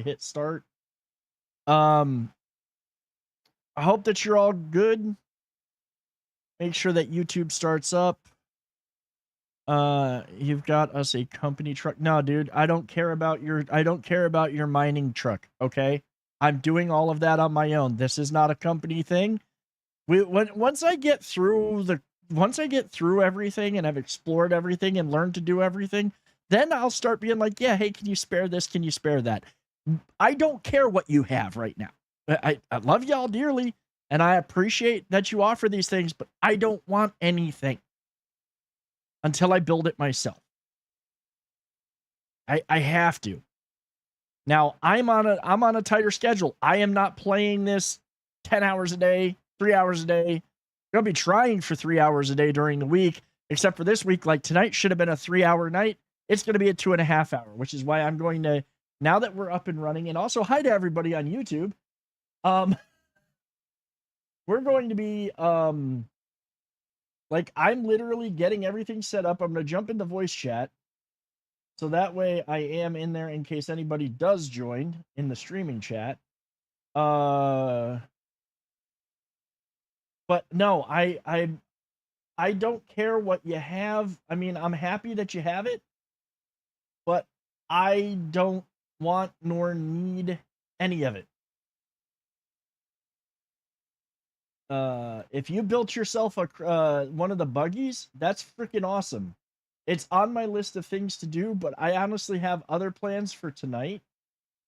hit start. I hope that you're all good. Make sure that YouTube starts up. You've got us a company truck. No, dude, I don't care about your mining truck, okay? I'm doing all of that on my own. This is not a company thing. Once I get through everything and I've explored everything and learned to do everything, then I'll start being like, yeah, hey, can you spare this? Can you spare that? I don't care what you have right now. I love y'all dearly, and I appreciate that you offer these things, but I don't want anything until I build it myself. I have to. Now, I'm on a tighter schedule. I am not playing this 10 hours a day, 3 hours a day. I'm going to be trying for 3 hours a day during the week, except for this week. Like tonight should have been a 3-hour night. It's going to be a 2.5 hour, which is why I'm going to, now that we're up and running, and also hi to everybody on YouTube. We're going to be, like, I'm literally getting everything set up. I'm going to jump into voice chat. So that way I am in there in case anybody does join in the streaming chat. But no, I don't care what you have. I mean, I'm happy that you have it, but I don't want nor need any of it. If you built yourself a one of the buggies, that's freaking awesome. It's on my list of things to do, but I honestly have other plans for tonight.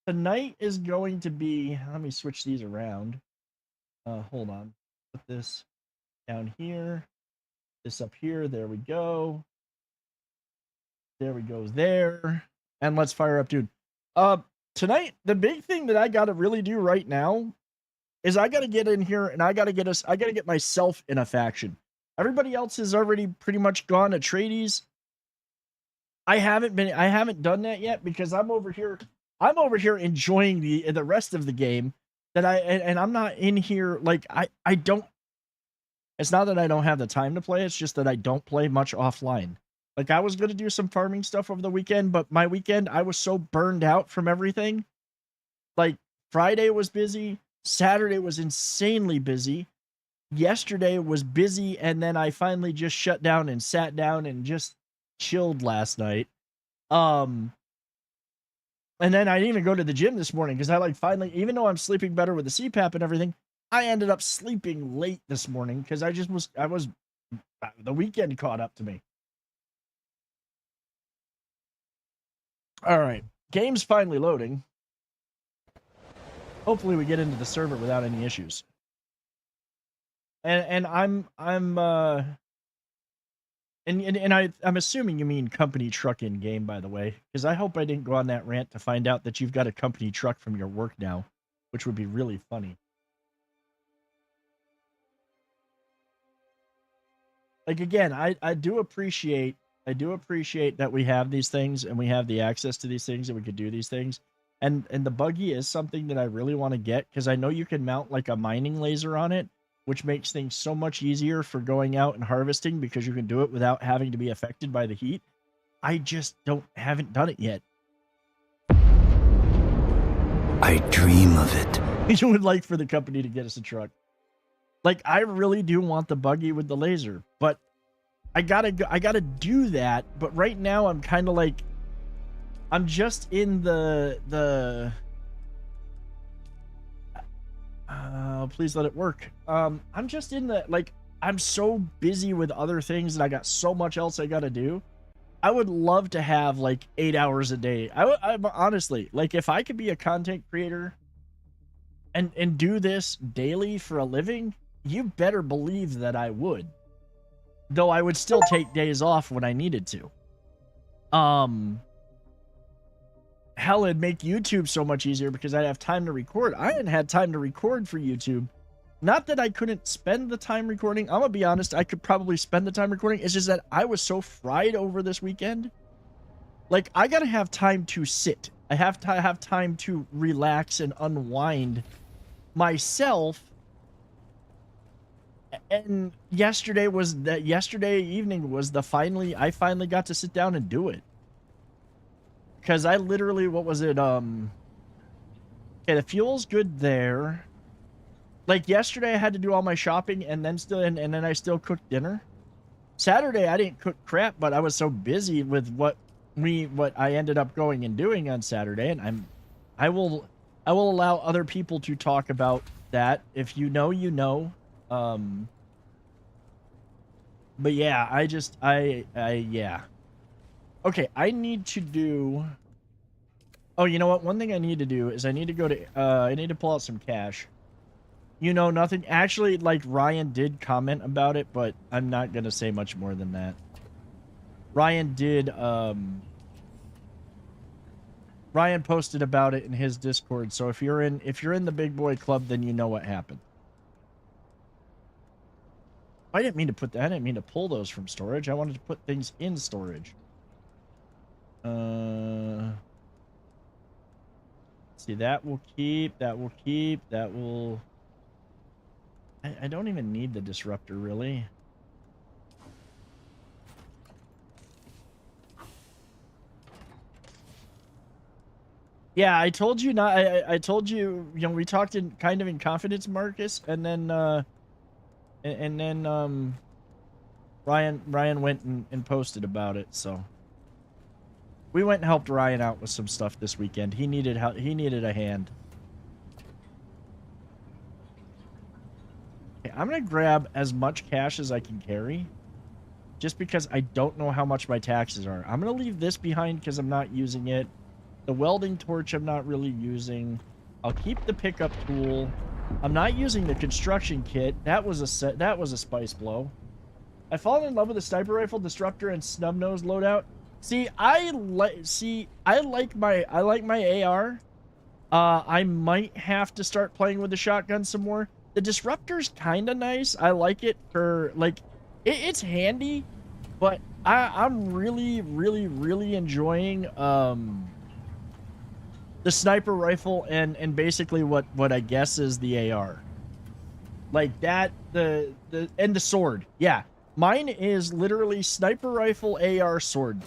Tonight is going to be, let me switch these around. Hold on. Put this down here. This up here. There we go. There we go there. And let's fire up, dude. Tonight, the big thing that I got to really do right now is I got to get in here and I got to get myself in a faction. Everybody else has already pretty much gone to Trades. I haven't done that yet because I'm over here enjoying the rest of the game that I'm not in here. Like I don't, it's not that I don't have the time to play. It's just that I don't play much offline. Like I was going to do some farming stuff over the weekend, but my weekend, I was so burned out from everything. Like Friday was busy. Saturday was insanely busy. Yesterday was busy. And then I finally just shut down and sat down and just chilled last night. And then I didn't even go to the gym this morning because I like finally, even though I'm sleeping better with the CPAP and everything, I ended up sleeping late this morning because the weekend caught up to me. All right. Game's finally loading. Hopefully we get into the server without any issues. And I'm assuming you mean company truck in game, by the way, because I hope I didn't go on that rant to find out that you've got a company truck from your work now, which would be really funny. Like again, I do appreciate that we have these things and we have the access to these things and we could do these things. And the buggy is something that I really want to get because I know you can mount like a mining laser on it, which makes things so much easier for going out and harvesting because you can do it without having to be affected by the heat. I just haven't done it yet. I dream of it. You would like for the company to get us a truck. Like I really do want the buggy with the laser, but I gotta do that. But right now I'm kind of like, I'm just in please let it work. I'm just in the, like, I'm so busy with other things and I got so much else I gotta do. I would love to have like 8 hours a day. I'm honestly, like, if I could be a content creator and do this daily for a living, you better believe that I would. Though I would still take days off when I needed to. Hell, it'd make YouTube so much easier because I'd have time to record. I hadn't had time to record for YouTube. Not that I couldn't spend the time recording. I'm gonna be honest, I could probably spend the time recording. It's just that I was so fried over this weekend. Like, I gotta have time to sit. I have to have time to relax and unwind myself. And yesterday evening was I finally got to sit down and do it. Because I literally, what was it? Okay, the fuel's good there. Like yesterday, I had to do all my shopping and then and then I still cooked dinner. Saturday, I didn't cook crap, but I was so busy with what I ended up going and doing on Saturday, and I will allow other people to talk about that. If you know, you know. But yeah, yeah. Okay, I need to do. Oh, you know what? One thing I need to do is I need to go to. I need to pull out some cash. You know, nothing. Actually, like Ryan did comment about it, but I'm not gonna say much more than that. Ryan did. Ryan posted about it in his Discord. So if you're in the Big Boy Club, then you know what happened. I didn't mean to put that. I didn't mean to pull those from storage. I wanted to put things in storage. See, that will keep. That will keep. That will. I don't even need the disruptor, really. Yeah, I told you not. I told you. You know, we talked in kind of in confidence, Marcus, and then Ryan went and posted about it. So we went and helped Ryan out with some stuff this weekend. He needed help. He needed a hand. Okay, I'm gonna grab as much cash as I can carry, just because I don't know how much my taxes are. I'm gonna leave this behind because I'm not using it. The welding torch I'm not really using. I'll keep the pickup tool. I'm not using the construction kit. That was a spice blow. I've fallen in love with the sniper rifle, disruptor, and snub nose loadout. See, I like my AR. I might have to start playing with the shotgun some more. The disruptor's kind of nice. I like it for like it's handy, but I'm really enjoying the sniper rifle and basically what I guess is the AR. Like that, the sword. Yeah. Mine is literally sniper rifle, AR, sword.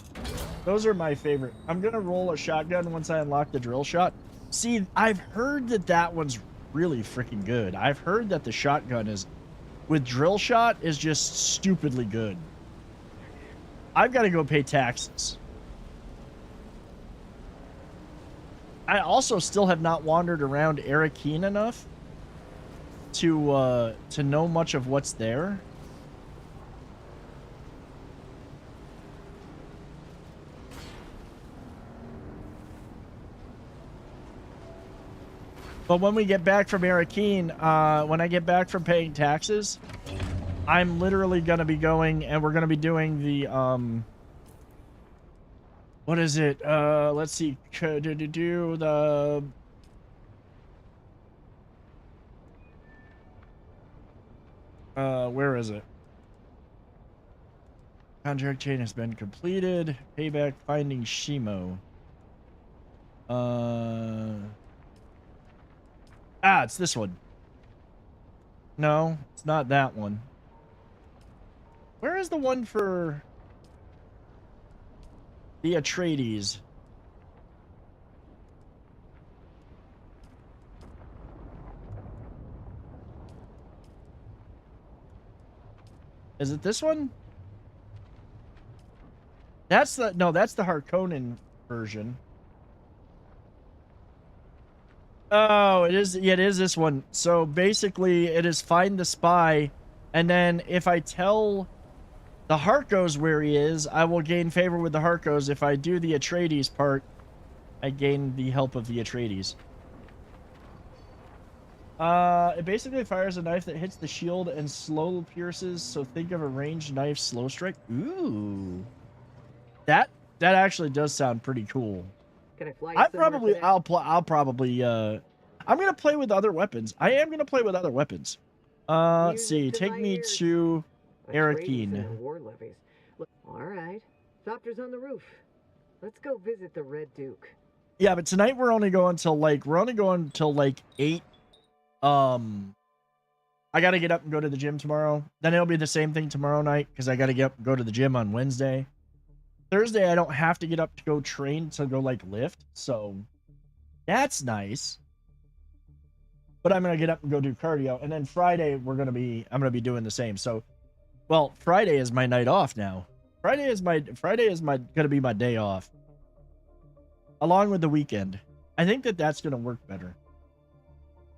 Those are my favorite. I'm going to roll a shotgun once I unlock the drill shot. See, I've heard that one's really freaking good. I've heard that the shotgun with drill shot is just stupidly good. I've got to go pay taxes. I also still have not wandered around Arakeen enough to know much of what's there. But when we get back from Arakeen, when I get back from paying taxes, I'm literally going to be going and we're going to be doing the, what is it? Let's see. Do the... where is it? Contract chain has been completed. Payback finding Shimo. It's this one. No, it's not that one. Where is the one for the Atreides? Is it this one? That's the Harkonnen version. Oh, it is. Yeah, it is this one. So basically, it is find the spy, and then if I tell the Harkos where he is, I will gain favor with the Harkos. If I do the Atreides part, I gain the help of the Atreides. It basically fires a knife that hits the shield and slow pierces. So think of a ranged knife slow strike. Ooh, that actually does sound pretty cool. Can I fly? I'll probably I'm gonna play with other weapons. I am gonna play with other weapons. Let's see. Take me to Arakeen. All right, Thopter's on the roof. Let's go visit the Red Duke. Yeah, but tonight we're only going till like 8. I gotta get up and go to the gym tomorrow. Then it'll be the same thing tomorrow night because I gotta get up and go to the gym on Wednesday. Thursday, I don't have to get up to go train to go like lift, so that's nice. but I'm gonna get up and go do cardio, and then Friday I'm gonna be doing the same. So, well, Friday is my night off now. Friday is gonna be my day off, along with the weekend. I think that's gonna work better.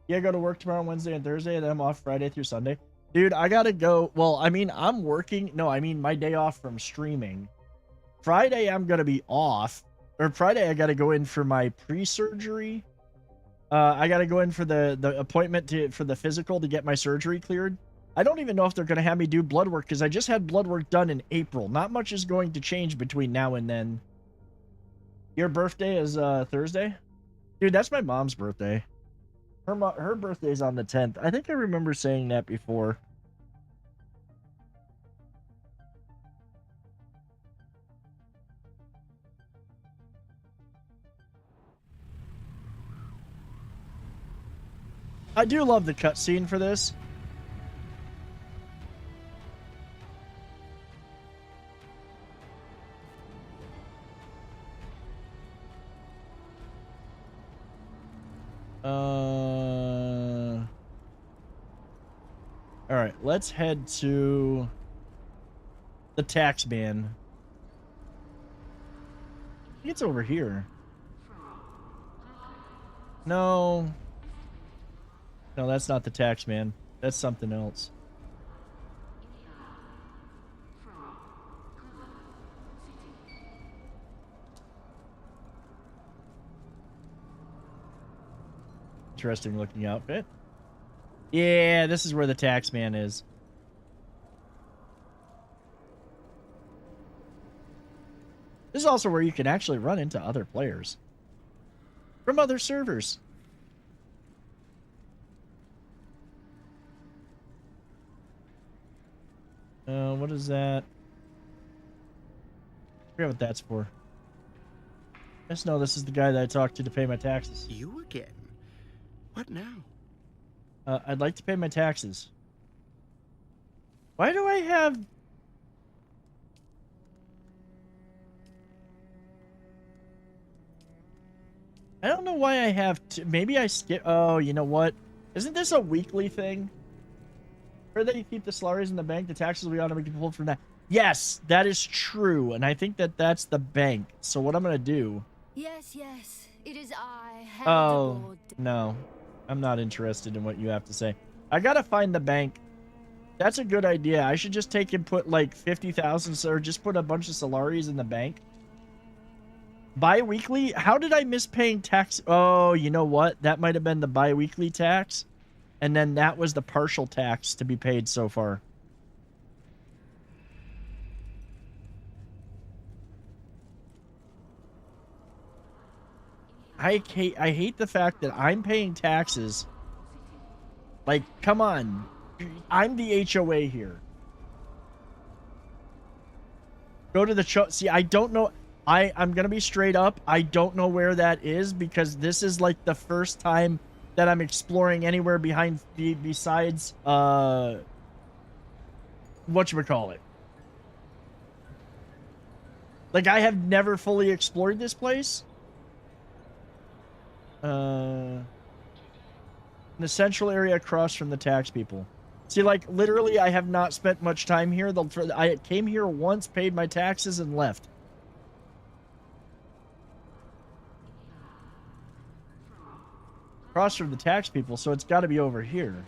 Yeah, I go to work tomorrow, Wednesday, and Thursday, and then I'm off Friday through Sunday. Dude, I gotta go. Well, I mean, I'm working. No, I mean my day off from streaming. Friday, I'm gonna be off. Or Friday, I gotta go in for my pre-surgery. I gotta go in for the appointment for the physical to get my surgery cleared. I don't even know if they're gonna have me do blood work because I just had blood work done in April. Not much is going to change between now and then. Your birthday is Thursday? Dude, that's my mom's birthday. Her birthday's on the 10th. I think I remember saying that before. I do love the cutscene for this. All right, let's head to the tax man. I think it's over here. No. No, that's not the tax man. That's something else. Interesting looking outfit. Yeah, this is where the tax man is. This is also where you can actually run into other players from other servers. What is that? I forget what that's for. I just know this is the guy that I talked to pay my taxes. You again? What now? I'd like to pay my taxes. Why do I have... I don't know why I have to... Maybe I skip... Oh, you know what? Isn't this a weekly thing? Where that you keep the salaries in the bank, the taxes will be automatically pulled from that. Yes, that is true. And I think that's the bank. So what I'm going to do... Yes, yes. It is I. Oh, no. I'm not interested in what you have to say. I got to find the bank. That's a good idea. I should just take and put like 50,000 or just put a bunch of salaries in the bank. Bi-weekly? How did I miss paying tax? Oh, you know what? That might have been the bi-weekly tax. And then that was the partial tax to be paid so far. I hate the fact that I'm paying taxes. Like, come on. I'm the HOA here. Go to the see, I don't know. I'm going to be straight up. I don't know where that is because this is like the first time that I'm exploring anywhere besides whatchamacallit. Like, I have never fully explored this place. In the central area across from the tax people. See, like, literally, I have not spent much time here. I came here once, paid my taxes, and left. Across from the tax people, so it's got to be over here.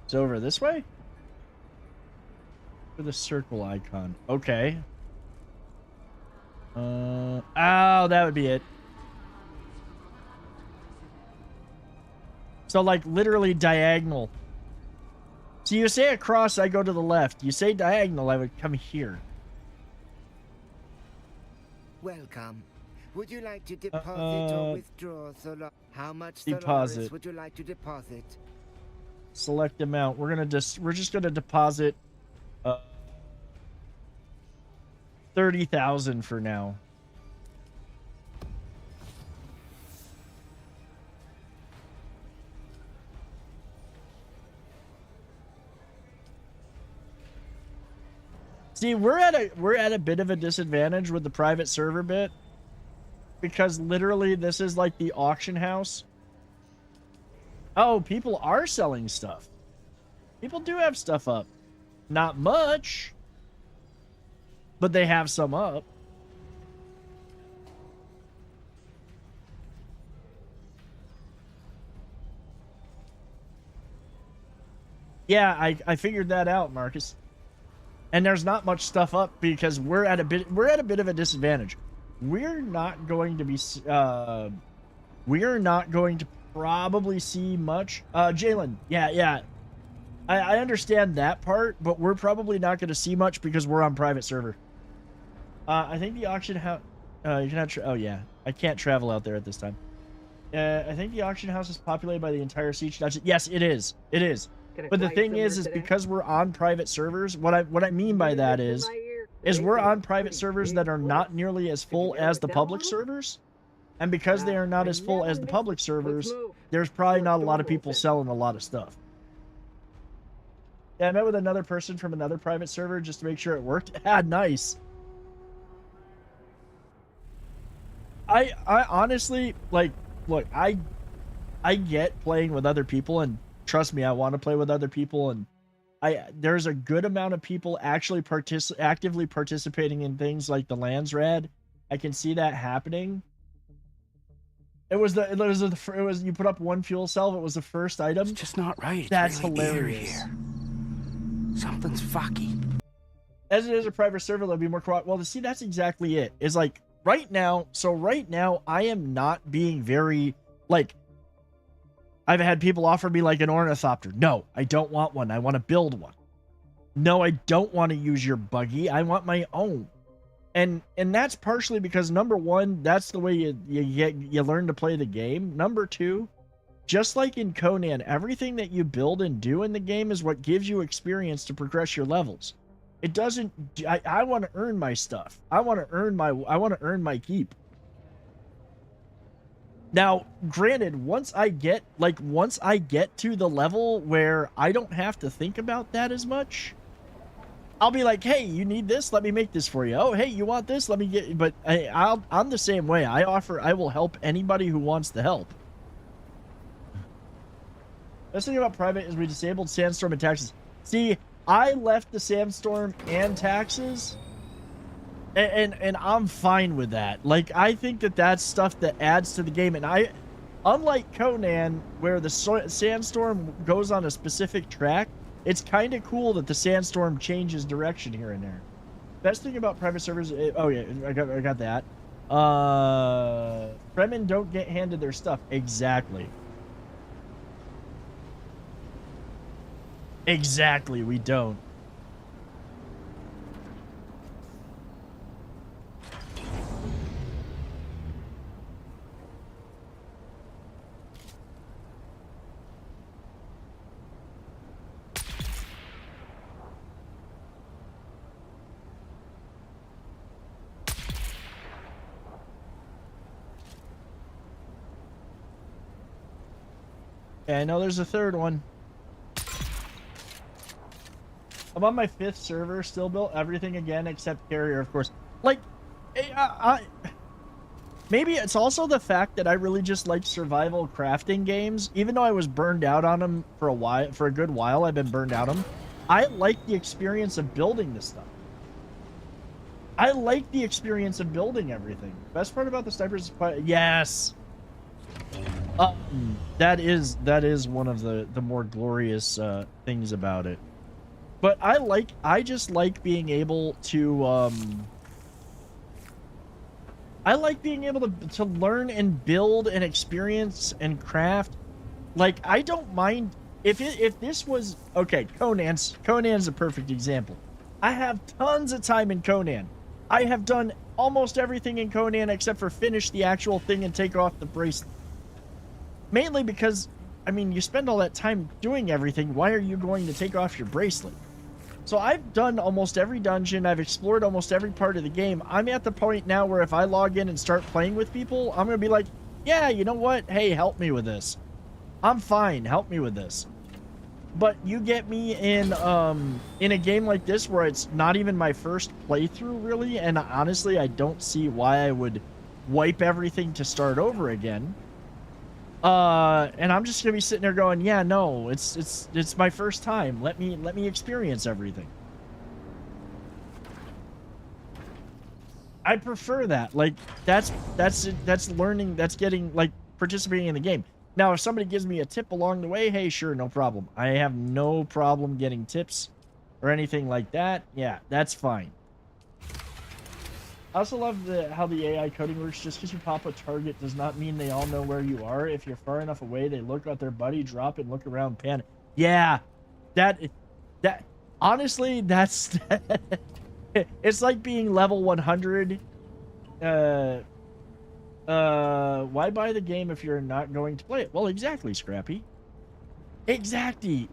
It's over this way? For the circle icon. Okay. Oh, that would be it. So, like, literally diagonal. So you say across, I go to the left. You say diagonal, I would come here. Welcome. Would you like to deposit or withdraw? How much deposit. Solaris would you like to deposit? Select amount. We're just gonna deposit 30,000 for now. See, we're at a bit of a disadvantage with the private server bit because literally this is like the auction house. Oh, people are selling stuff. People do have stuff up. Not much, but they have some up. Yeah, I figured that out, Marcus. And there's not much stuff up because we're at a bit of a disadvantage. We're not going to be we're not going to probably see much. Jalen, yeah. I understand that part, but we're probably not going to see much because we're on private server. I think the auction house you cannot oh yeah, I can't travel out there at this time. I think the auction house is populated by the entire siege dungeon. Yes, it is. It is. But the thing is because we're on private servers, what I mean by that is we're on private servers that are not nearly as full as the public servers. And because they are not as full as the public servers, there's probably not a lot of people selling a lot of stuff. Yeah, I met with another person from another private server just to make sure it worked. Ah, nice. I honestly, like, look, I get playing with other people, and trust me, I want to play with other people, and there's a good amount of people actually actively participating in things like the Landsrad. I can see that happening. It was you put up one fuel cell. It was the first item. It's just not right. It's That's really hilarious. Here. Something's fucky. As it is a private server, there'll be more well, see, that's exactly it. Is like right now. So right now, I am not being very like. I've had people offer me like an ornithopter. No, I don't want one. I want to build one. No, I don't want to use your buggy. I want my own. And that's partially because number one, that's the way you learn to play the game. Number two, just like in Conan, everything that you build and do in the game is what gives you experience to progress your levels. It doesn't. I want to earn my stuff. I want to earn my keep. Now, granted, once I get to the level where I don't have to think about that as much, I'll be like, hey, you need this? Let me make this for you. Oh, hey, you want this? Let me get. But I'm the same way. I will help anybody who wants the help. Best thing about private is we disabled sandstorm and taxes. See, I left the sandstorm and taxes, and I'm fine with that. Like, I think that's stuff that adds to the game. And unlike Conan, where the sandstorm goes on a specific track, it's kind of cool that the sandstorm changes direction here and there. Best thing about private servers, oh yeah, I got that. Fremen don't get handed their stuff. Exactly. Exactly, we don't. Yeah, I know there's a third one. I'm on my 5th server, still built everything again except carrier, of course. Like, maybe it's also the fact that I really just like survival crafting games. Even though I was burned out on them for a good while, I've been burned out on them. I like the experience of building this stuff. I like the experience of building everything. Best part about the snipers is yes. That is one of the more glorious things about it. But I just like being able to I like being able to learn and build and experience and craft. Like, I don't mind if this was okay. Conan's a perfect example. I have tons of time in Conan. I have done almost everything in Conan except for finish the actual thing and take off the bracelet. Mainly because, I mean, you spend all that time doing everything. Why are you going to take off your bracelet? So I've done almost every dungeon. I've explored almost every part of the game. I'm at the point now where if I log in and start playing with people, I'm going to be like, yeah, you know what? Hey, help me with this. I'm fine. Help me with this. But you get me in a game like this where it's not even my first playthrough, really. And honestly, I don't see why I would wipe everything to start over again. And I'm just gonna be sitting there going, yeah, no, it's my first time. Let me experience everything. I prefer that. Like, that's learning, that's getting, like, participating in the game. Now, if somebody gives me a tip along the way, hey, sure, no problem. I have no problem getting tips or anything like that. Yeah, that's fine. I also love how the AI coding works. Just because you pop a target does not mean they all know where you are. If you're far enough away, they look at their buddy, drop and look around, panic. Yeah, that honestly, that's it's like being level 100. Why buy the game if you're not going to play it? Well, exactly, Scrappy. Exactly.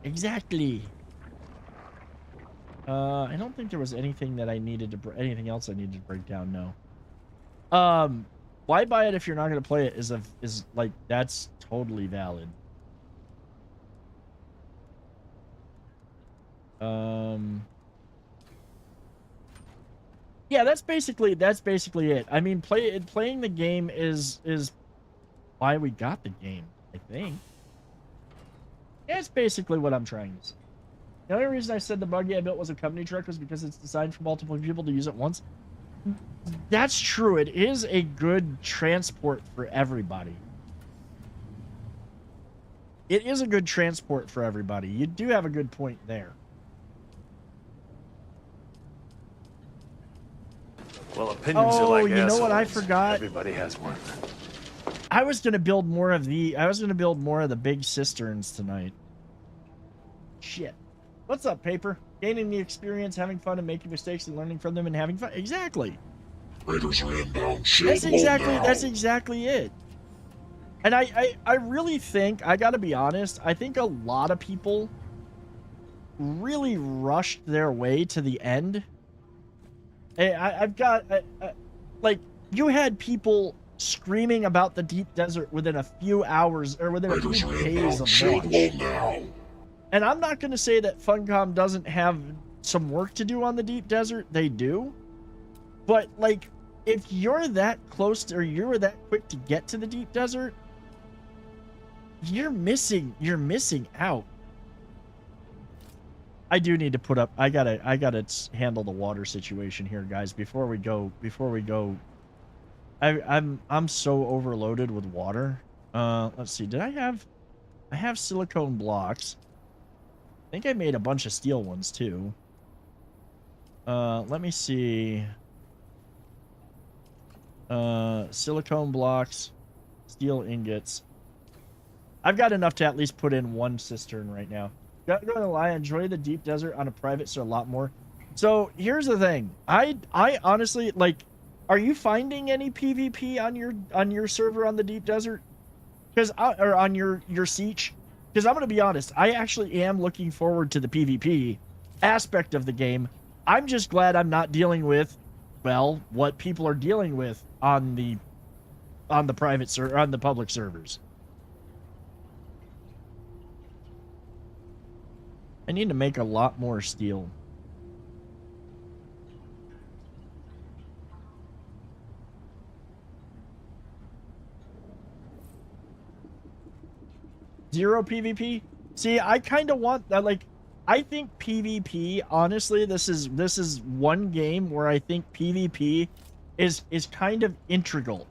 I don't think there was anything that I needed to anything else I needed to break down. No. Why buy it if you're not going to play it is like, that's totally valid. Yeah, that's basically it. I mean, playing the game is why we got the game, I think. That's basically what I'm trying to say. The only reason I said the buggy I built was a company truck was because it's designed for multiple people to use at once. That's true. It is a good transport for everybody. It is a good transport for everybody. You do have a good point there. Well, opinions are like you know what I assholes. forgot? Everybody has one. I was gonna build more of the big cisterns tonight. Shit. What's up, Paper? Gaining the experience, having fun, and making mistakes, and learning from them, and having fun. Exactly. Raiders are inbound. That's exactly it. And I really think, I gotta be honest, I think a lot of people really rushed their way to the end. I've got, like, you had people screaming about the deep desert within a few hours, or within a few days of launch. And I'm not going to say that Funcom doesn't have some work to do on the deep desert. They do. But, like, if you're that close to, or you're that quick to get to the deep desert, you're missing out. I do need to put up, I gotta handle the water situation here, guys, before we go. I'm so overloaded with water. Let's see, I have silicone blocks. I think I made a bunch of steel ones too. Let me see. Silicone blocks, steel ingots. I've got enough to at least put in one cistern right now. Not gonna lie, I enjoy the deep desert on a private server a lot more. So here's the thing. I honestly, like, are you finding any PvP on your server on the deep desert? Because or on your siege? Because I'm gonna be honest, I actually am looking forward to the PvP aspect of the game. I'm just glad I'm not dealing with, well, what people are dealing with on the private server, on the public servers. I need to make a lot more steel. Zero PvP? See, I kind of want that. Like, I think PvP, honestly, this is one game where I think PvP is kind of integral.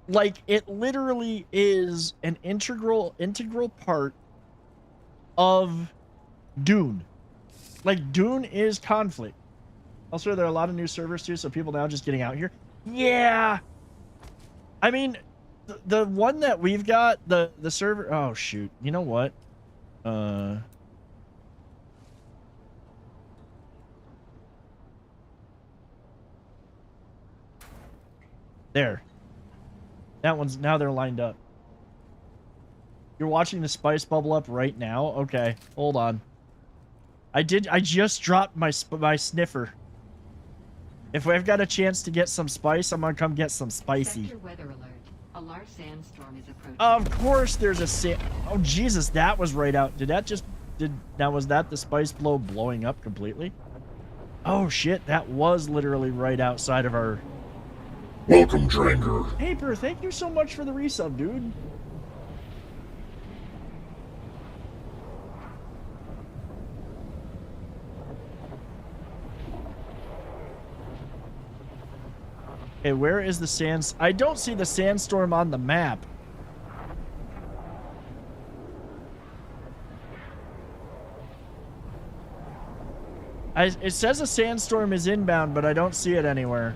Like, it literally is an integral part of Dune. Like, Dune is conflict. Also, there are a lot of new servers too, so people now just getting out here. Yeah. I mean, the one that we've got, the server, oh shoot. You know what? There. That one's, now they're lined up. You're watching the spice bubble up right now? Okay, hold on. I just dropped my sniffer. If we've got a chance to get some spice, I'm gonna come get some spicy. Sector weather alert. A large sandstorm is approaching. Of course there's a oh Jesus, that was right out. Was that the spice blow blowing up completely? Oh shit, that was literally right outside of our... Welcome, Dranger. Paper, thank you so much for the resub, dude. Okay, where is the sands? I don't see the sandstorm on the map. It says a sandstorm is inbound, but I don't see it anywhere.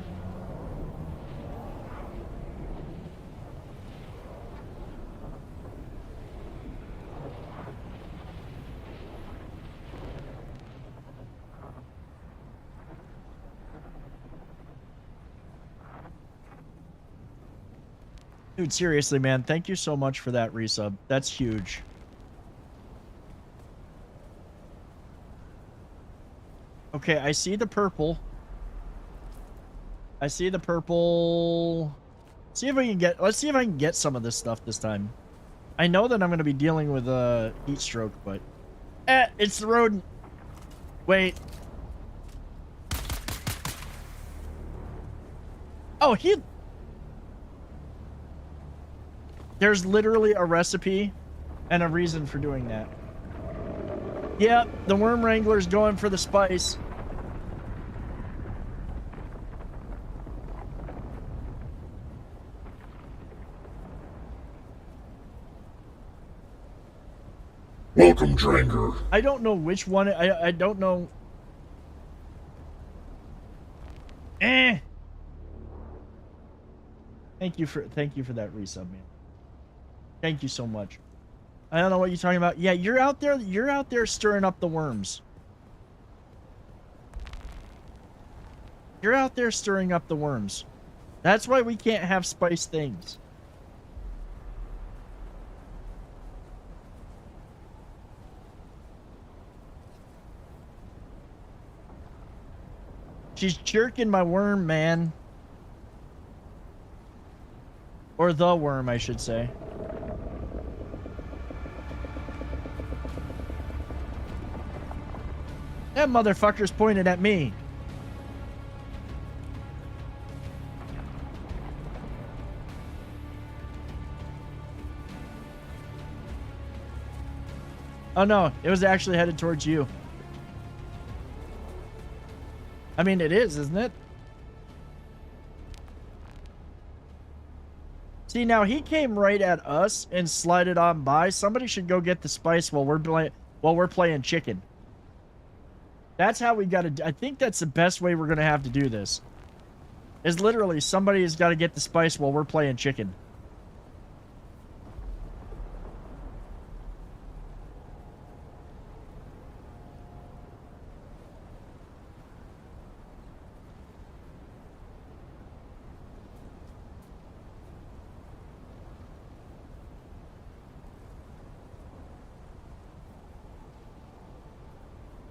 Dude, seriously, man, thank you so much for that resub. That's huge. Okay, I see the purple. I see the purple. See if I can get... Let's see if I can get some of this stuff this time. I know that I'm going to be dealing with a heat stroke, but... it's the rodent. Wait. Oh, he... There's literally a recipe and a reason for doing that. Yep, the Worm Wrangler's going for the spice. Welcome, Dranger. I don't know which one. I don't know. Thank you for that resub, man. Thank you so much. I don't know what you're talking about. Yeah, you're out there stirring up the worms. You're out there stirring up the worms. That's why we can't have spice things. She's jerking my worm, man. Or the worm, I should say. That motherfucker's pointed at me. Oh no, it was actually headed towards you. I mean, it is, isn't it? See, now he came right at us and slided on by. Somebody should go get the spice while we're playing chicken. That's how we got to... I think that's the best way we're going to have to do this. Is literally somebody has got to get the spice while we're playing chicken.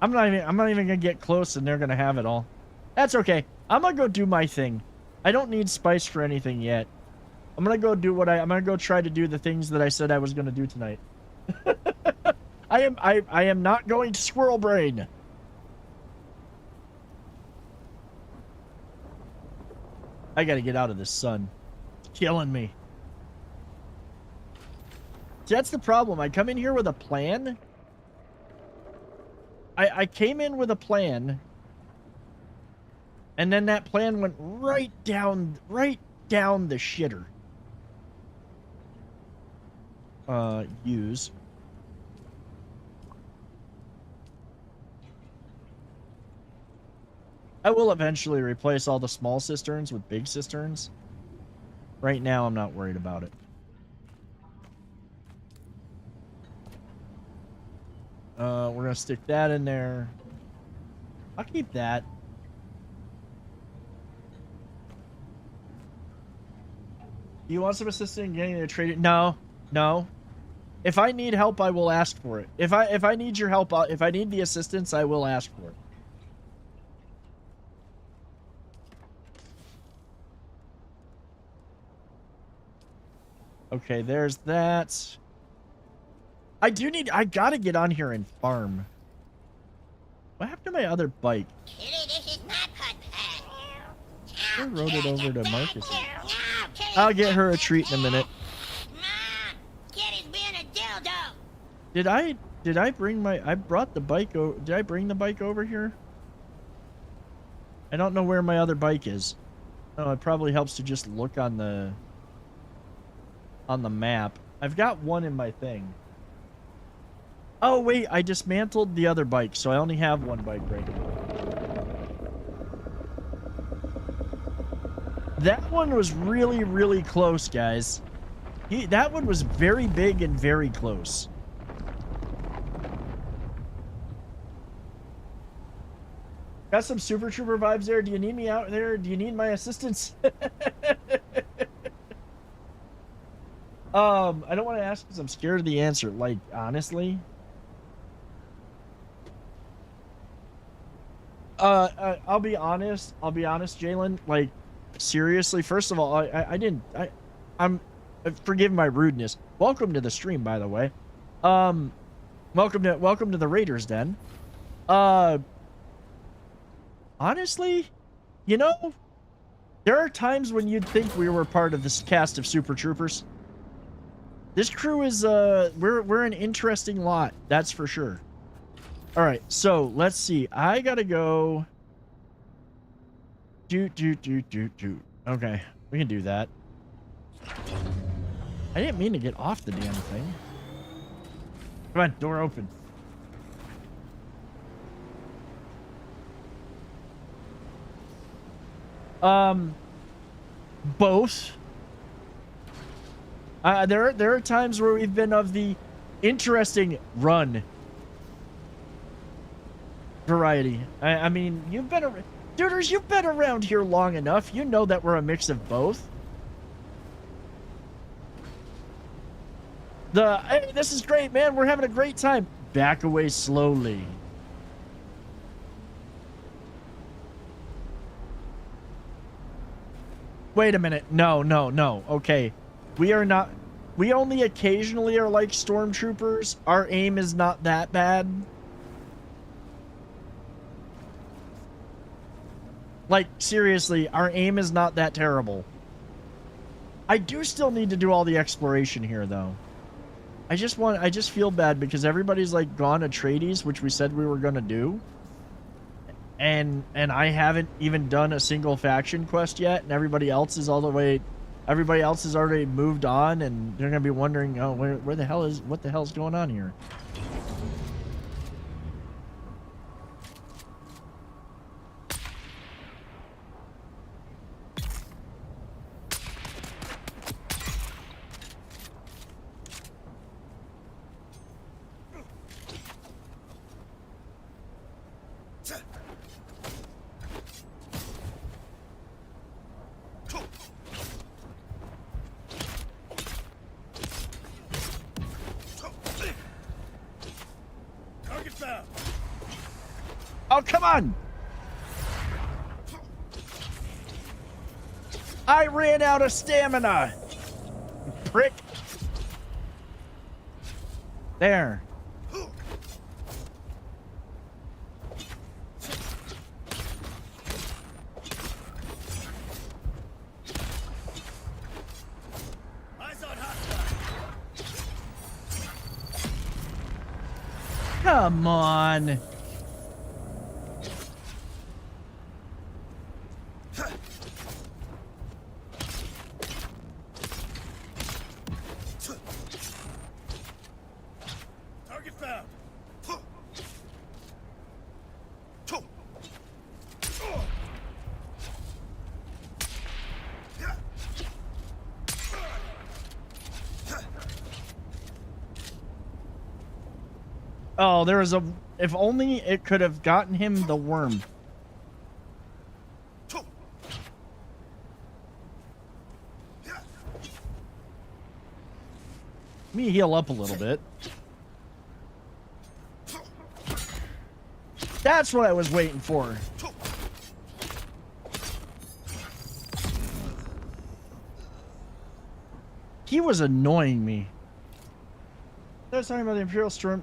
I'm not even gonna get close and they're gonna have it all. That's okay. I'm gonna go do my thing. I don't need spice for anything yet. I'm gonna go do I'm gonna go try to do the things that I said I was gonna do tonight. I am not going to squirrel brain. I gotta get out of this sun. It's killing me. See, that's the problem. I come in here with a plan. I came in with a plan, and then that plan went right down the shitter. Use. I will eventually replace all the small cisterns with big cisterns. Right now, I'm not worried about it. We're gonna stick that in there. I'll keep that. Do you want some assistance in getting the trade? No, no. If I need help, I will ask for it. If I need your help, if I need the assistance, I will ask for it. Okay, there's that. I gotta get on here and farm. What happened to my other bike? This is I wrote it over to Marcus. I'll get her a treat in a minute. Did I bring I brought the bike did I bring the bike over here? I don't know where my other bike is. Oh, it probably helps to just look on the map. I've got one in my thing. Oh wait, I dismantled the other bike, so I only have one bike right now. That one was really, really close, guys. That one was very big and very close. Got some Super Trooper vibes there. Do you need me out there? Do you need my assistance? I don't want to ask because I'm scared of the answer. Like, honestly. I'll be honest, Jalen. Like, seriously, first of all, I'm forgive my rudeness. Welcome to the stream, by the way. Welcome to the Raiders Den. Honestly, you know, there are times when you'd think we were part of this cast of Super Troopers. This crew is we're an interesting lot, that's for sure. All right, so let's see. I gotta go. Okay, we can do that. I didn't mean to get off the damn thing. Come on, door open. Both. There are times where we've been of the interesting run variety. I mean, you've been Duders, you've been around here long enough. You know that we're a mix of both. Hey, this is great, man. We're having a great time. Back away slowly. Wait a minute. No. Okay. We are not... We only occasionally are like stormtroopers. Our aim is not that bad. Like, seriously, our aim is not that terrible. I do still need to do all the exploration here, though. I just feel bad because everybody's, like, gone Atreides, which we said we were gonna do. And I haven't even done a single faction quest yet, and everybody else has already moved on, and they're gonna be wondering, oh, what the hell's going on here? Oh, come on! I ran out of stamina! Prick! There. Come on! Target found. Oh, there was a... If only it could have gotten him the worm. Let me heal up a little bit. That's what I was waiting for. He was annoying me. That's talking about the Imperial Storm.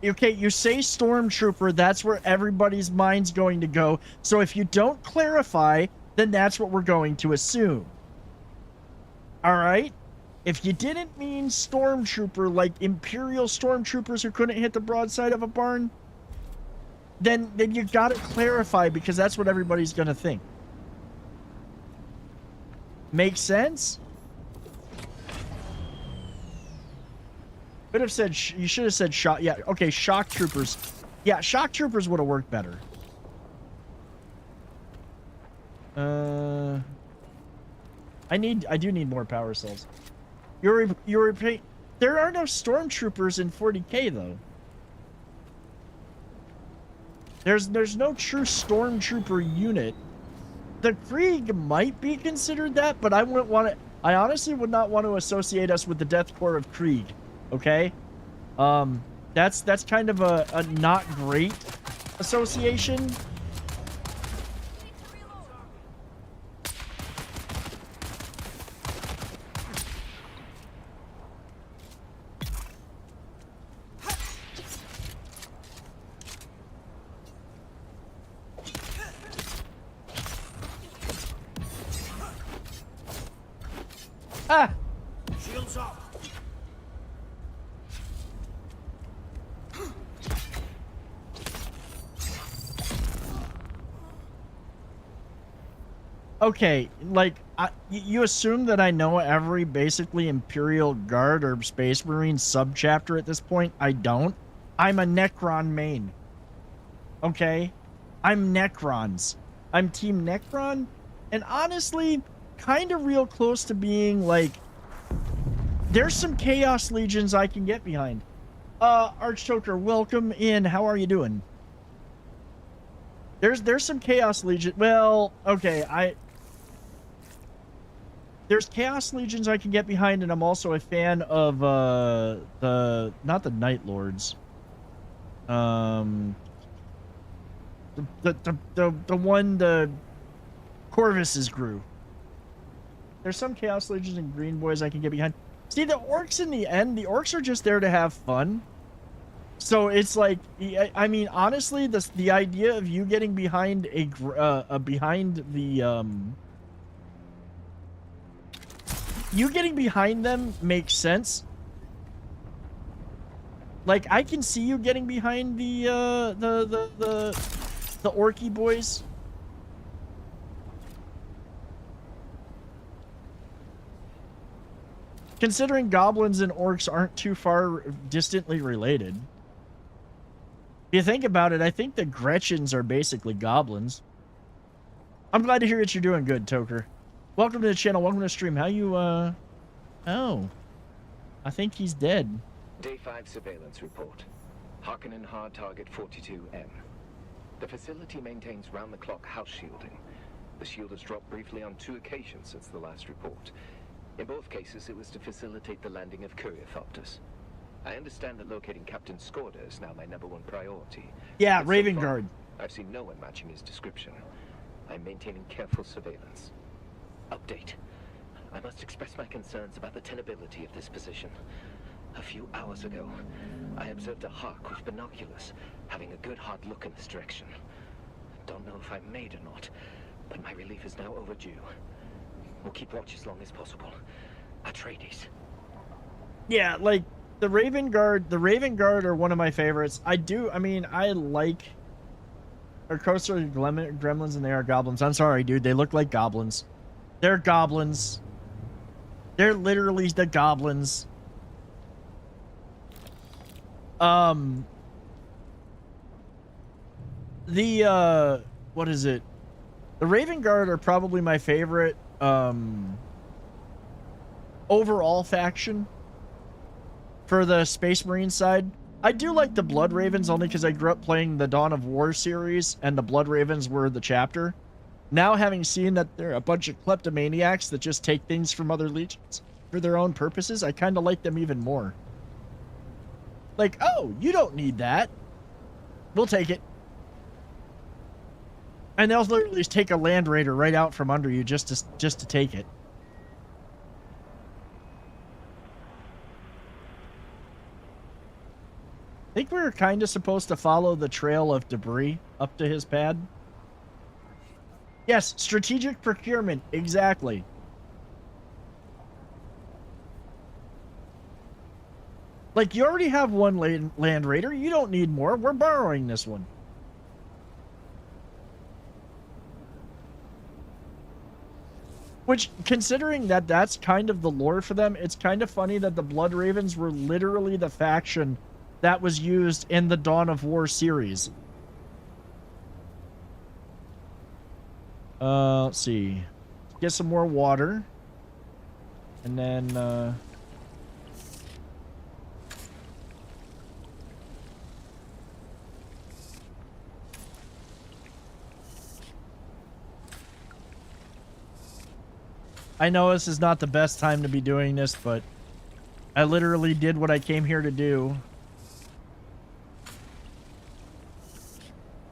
Okay, you say Stormtrooper, that's where everybody's mind's going to go. So if you don't clarify, then that's what we're going to assume. All right? If you didn't mean stormtrooper, like Imperial stormtroopers who couldn't hit the broadside of a barn, then you gotta clarify, because that's what everybody's gonna think. Make sense? Could have said, you should have said shock. Yeah, okay, shock troopers. Yeah, shock troopers would have worked better. I do need more power cells. There are no stormtroopers in 40K though. There's no true stormtrooper unit. The Krieg might be considered that, but I wouldn't want to. I honestly would not want to associate us with the Death Corps of Krieg. Okay, that's kind of a not great association. Ah! Shields up. Okay, like, you assume that I know every basically Imperial Guard or Space Marine subchapter at this point. I don't. I'm a Necron main. Okay? I'm Necrons. I'm Team Necron. And honestly, kind of real close to being, like, there's some Chaos Legions I can get behind. Archtoker, welcome in. How are you doing? There's some Chaos Legion. Well, okay, there's Chaos Legions I can get behind, and I'm also a fan of not the Night Lords. The one the Corvus's grew. There's some Chaos Legions and Green Boys I can get behind. See, the Orcs in the end, the Orcs are just there to have fun. So it's like, I mean, honestly, the idea of you getting behind you getting behind them makes sense. Like, I can see you getting behind the Orky boys. Considering goblins and orcs aren't too far distantly related. If you think about it, I think the Gretchens are basically goblins. I'm glad to hear that you're doing good, Toker. Welcome to the channel. Welcome to the stream. How you, Oh. I think he's dead. Day 5 surveillance report. Harkonnen hard target 42M. The facility maintains round-the-clock house shielding. The shield has dropped briefly on 2 occasions since the last report. In both cases, it was to facilitate the landing of Courierthopters. I understand that locating Captain Skorda is now my #1 priority. Yeah, But Raven so far, Guard. I've seen no one matching his description. I'm maintaining careful surveillance. Update. I must express my concerns about the tenability of this position. A few hours ago, I observed a hawk with binoculars, having a good hard look in this direction. Don't know if I'm made or not, but my relief is now overdue. We'll keep watch as long as possible. Atreides. Yeah, like, the Raven Guard are one of my favorites. I like Urkosa gremlins, and they are goblins. I'm sorry, dude. They look like goblins. They're goblins. They're literally the goblins. What is it? The Raven Guard are probably my favorite, overall faction for the Space Marine side. I do like the Blood Ravens only because I grew up playing the Dawn of War series, and the Blood Ravens were the chapter. Now, having seen that they're a bunch of kleptomaniacs that just take things from other legions for their own purposes, I kind of like them even more. Like, oh, you don't need that. We'll take it. And they'll literally take a Land Raider right out from under you just to take it. I think we were kind of supposed to follow the trail of debris up to his pad. Yes, strategic procurement. Exactly. Like, you already have one land raider. You don't need more. We're borrowing this one. Which, considering that that's kind of the lore for them, it's kind of funny that the Blood Ravens were literally the faction that was used in the Dawn of War series. Let's see. Get some more water. And then, I know this is not the best time to be doing this, but I literally did what I came here to do.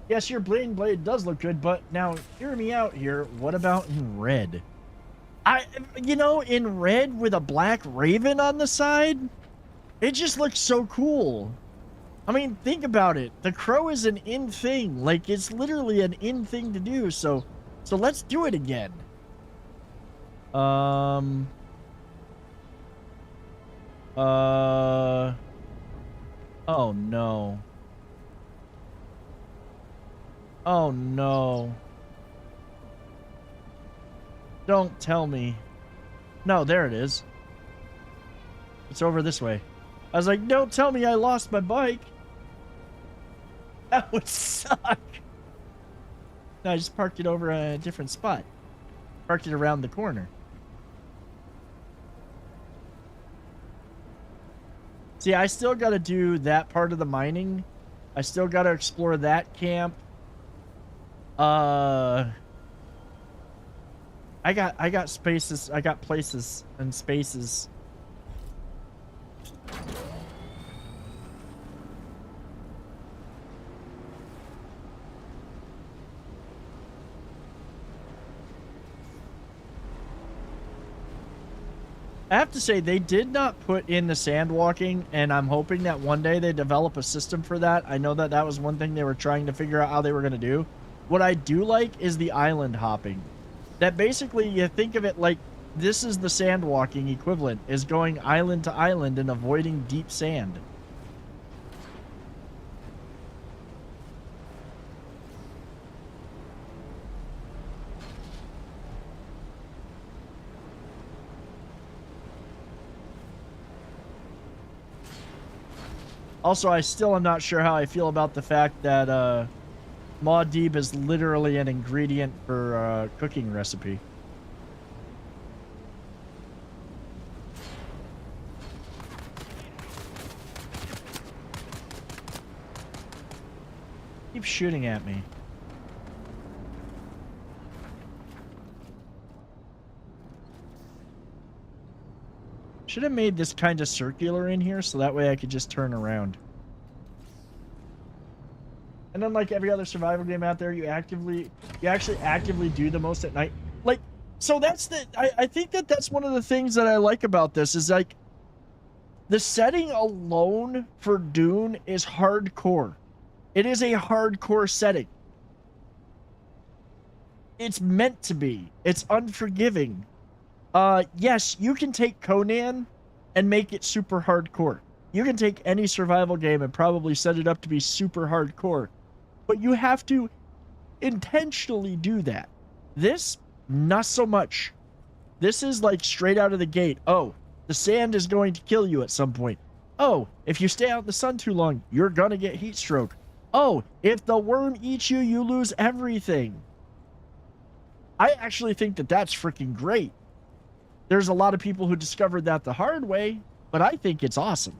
Yes, your blade does look good, but now hear me out here. What about in red? You know, in red with a black raven on the side, it just looks so cool. I mean, think about it. The crow is an in thing. Like, it's literally an in thing to do. So let's do it again. Oh no. Oh no. Don't tell me. No, there it is. It's over this way. I was like, don't tell me I lost my bike. That would suck. No, I just parked it over a different spot. Parked it around the corner. See, I still got to do that part of the mining. I still got to explore that camp. I got spaces. I got places and spaces. I have to say, they did not put in the sand walking, and I'm hoping that one day they develop a system for that. I know that that was one thing they were trying to figure out how they were going to do. What I do like is the island hopping. That basically, you think of it like this is the sand walking equivalent, is going island to island and avoiding deep sand. Also, I still am not sure how I feel about the fact that Maudib is literally an ingredient for a cooking recipe. Keep shooting at me. Should have made this kind of circular in here so that way I could just turn around. And unlike every other survival game out there, you actually actively do the most at night. Like, so that's the, I think that that's one of the things that I like about this is like the setting alone for Dune is hardcore. It is a hardcore setting. It's meant to be. It's unforgiving. Yes, you can take Conan and make it super hardcore. You can take any survival game and probably set it up to be super hardcore. But you have to intentionally do that. This, not so much. This is like straight out of the gate. Oh, the sand is going to kill you at some point. Oh, if you stay out in the sun too long, you're gonna get heat stroke. Oh, if the worm eats you, you lose everything. I actually think that that's freaking great. There's a lot of people who discovered that the hard way, but I think it's awesome.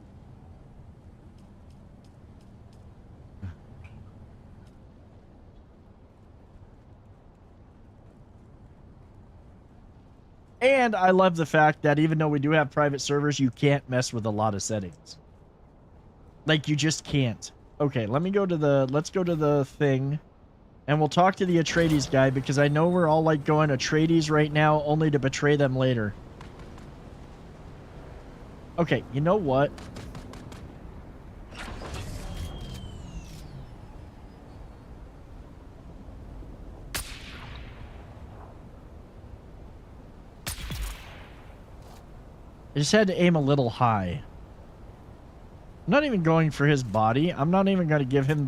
And I love the fact that even though we do have private servers, you can't mess with a lot of settings. Like, you just can't. Okay, let's go to the thing. And we'll talk to the Atreides guy, because I know we're all, like, going Atreides right now, only to betray them later. Okay, you know what? I just had to aim a little high. I'm not even going for his body. I'm not even going to give him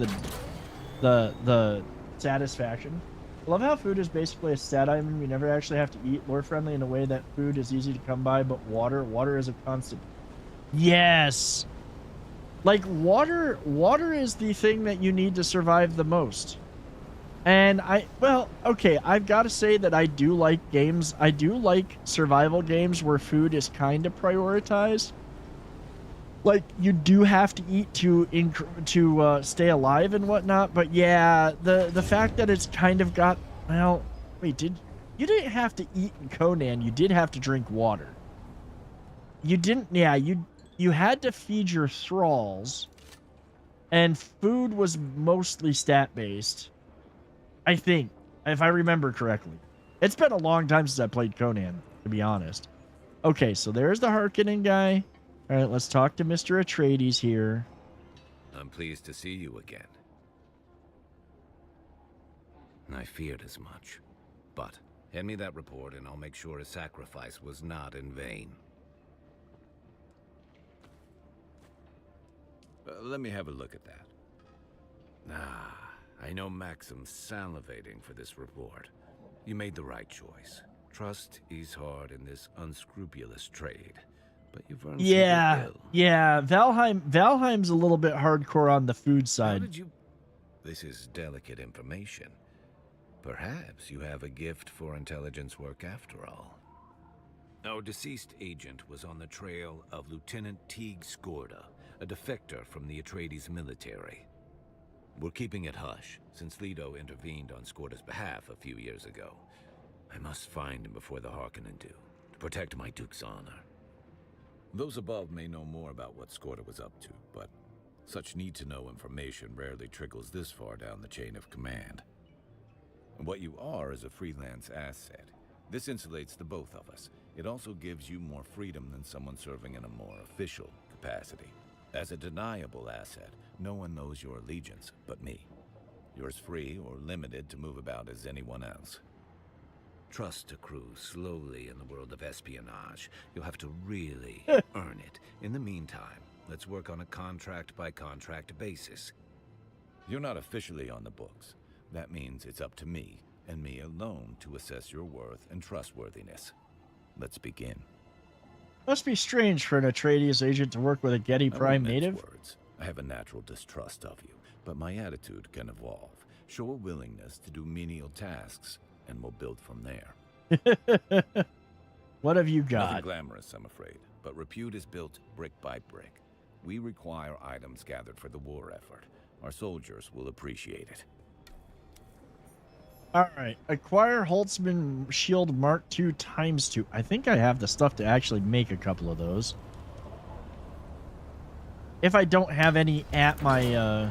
the satisfaction. I love how food is basically a stat item. You never actually have to eat. Lore friendly in a way that food is easy to come by, but water is a constant. Yes. Like water is the thing that you need to survive the most. And okay, I've got to say that I do like games. I do like survival games where food is kind of prioritized. Like, you do have to eat to stay alive and whatnot, but yeah, the fact that it's kind of got, well, wait, you didn't have to eat in Conan, you did have to drink water. You didn't, yeah, you had to feed your thralls, and food was mostly stat-based, I think, if I remember correctly. It's been a long time since I played Conan, to be honest. Okay, so there's the Harkonnen guy. All right, let's talk to Mr. Atreides here. I'm pleased to see you again. I feared as much. But hand me that report and I'll make sure his sacrifice was not in vain. Let me have a look at that. I know Maxim's salivating for this report. You made the right choice. Trust is hard in this unscrupulous trade. But you've earned some goodwill. Yeah. Valheim's a little bit hardcore on the food side. How did you... This is delicate information. Perhaps you have a gift for intelligence work after all. Our deceased agent was on the trail of Lieutenant Teague Skorda, a defector from the Atreides military. We're keeping it hush, since Leto intervened on Skorda's behalf a few years ago. I must find him before the Harkonnen do, to protect my Duke's honor. Those above may know more about what Skorda was up to, but such need-to-know information rarely trickles this far down the chain of command. And what you are is a freelance asset. This insulates the both of us. It also gives you more freedom than someone serving in a more official capacity. As a deniable asset, no one knows your allegiance but me. You're as free or limited to move about as anyone else. Trust accrues slowly in the world of espionage. You'll have to really earn it. In the meantime, let's work on a contract-by-contract basis. You're not officially on the books. That means it's up to me, and me alone, to assess your worth and trustworthiness. Let's begin. Must be strange for an Atreides agent to work with a Getty Prime native. Words. I have a natural distrust of you, but my attitude can evolve. Show a willingness to do menial tasks, and we'll build from there. What have you got? Nothing glamorous, I'm afraid, but repute is built brick by brick. We require items gathered for the war effort. Our soldiers will appreciate it. All right, acquire Holtzman Shield Mark II ×2. I think I have the stuff to actually make a couple of those. If I don't have any at my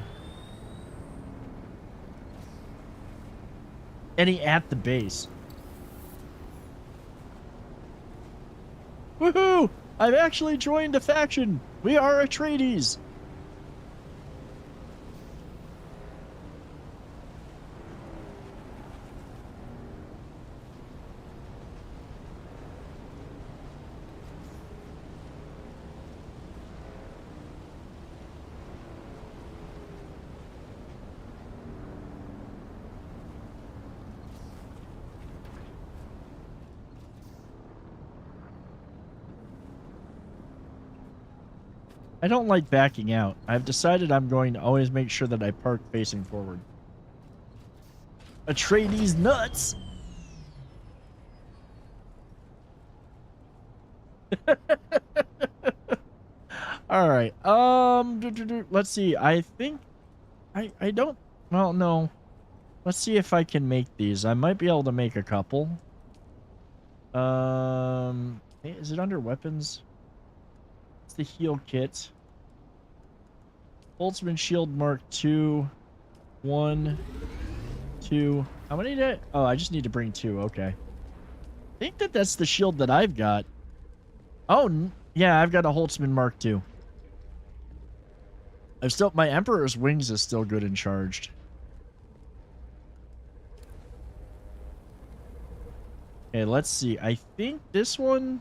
any at the base. Woohoo! I've actually joined a faction. We are Atreides. I don't like backing out. I've decided I'm going to always make sure that I park facing forward. Atreides nuts! Alright, let's see. I think... I don't... Well, no. Let's see if I can make these. I might be able to make a couple. Is it under weapons? The heal kit. Holtzman Shield Mark II. 1, 2. How many did I... Oh, I just need to bring 2. Okay. I think that's the shield that I've got. Oh, yeah, I've got a Holtzman Mark II. I've still... My Emperor's Wings is still good and charged. Okay, let's see. I think this one...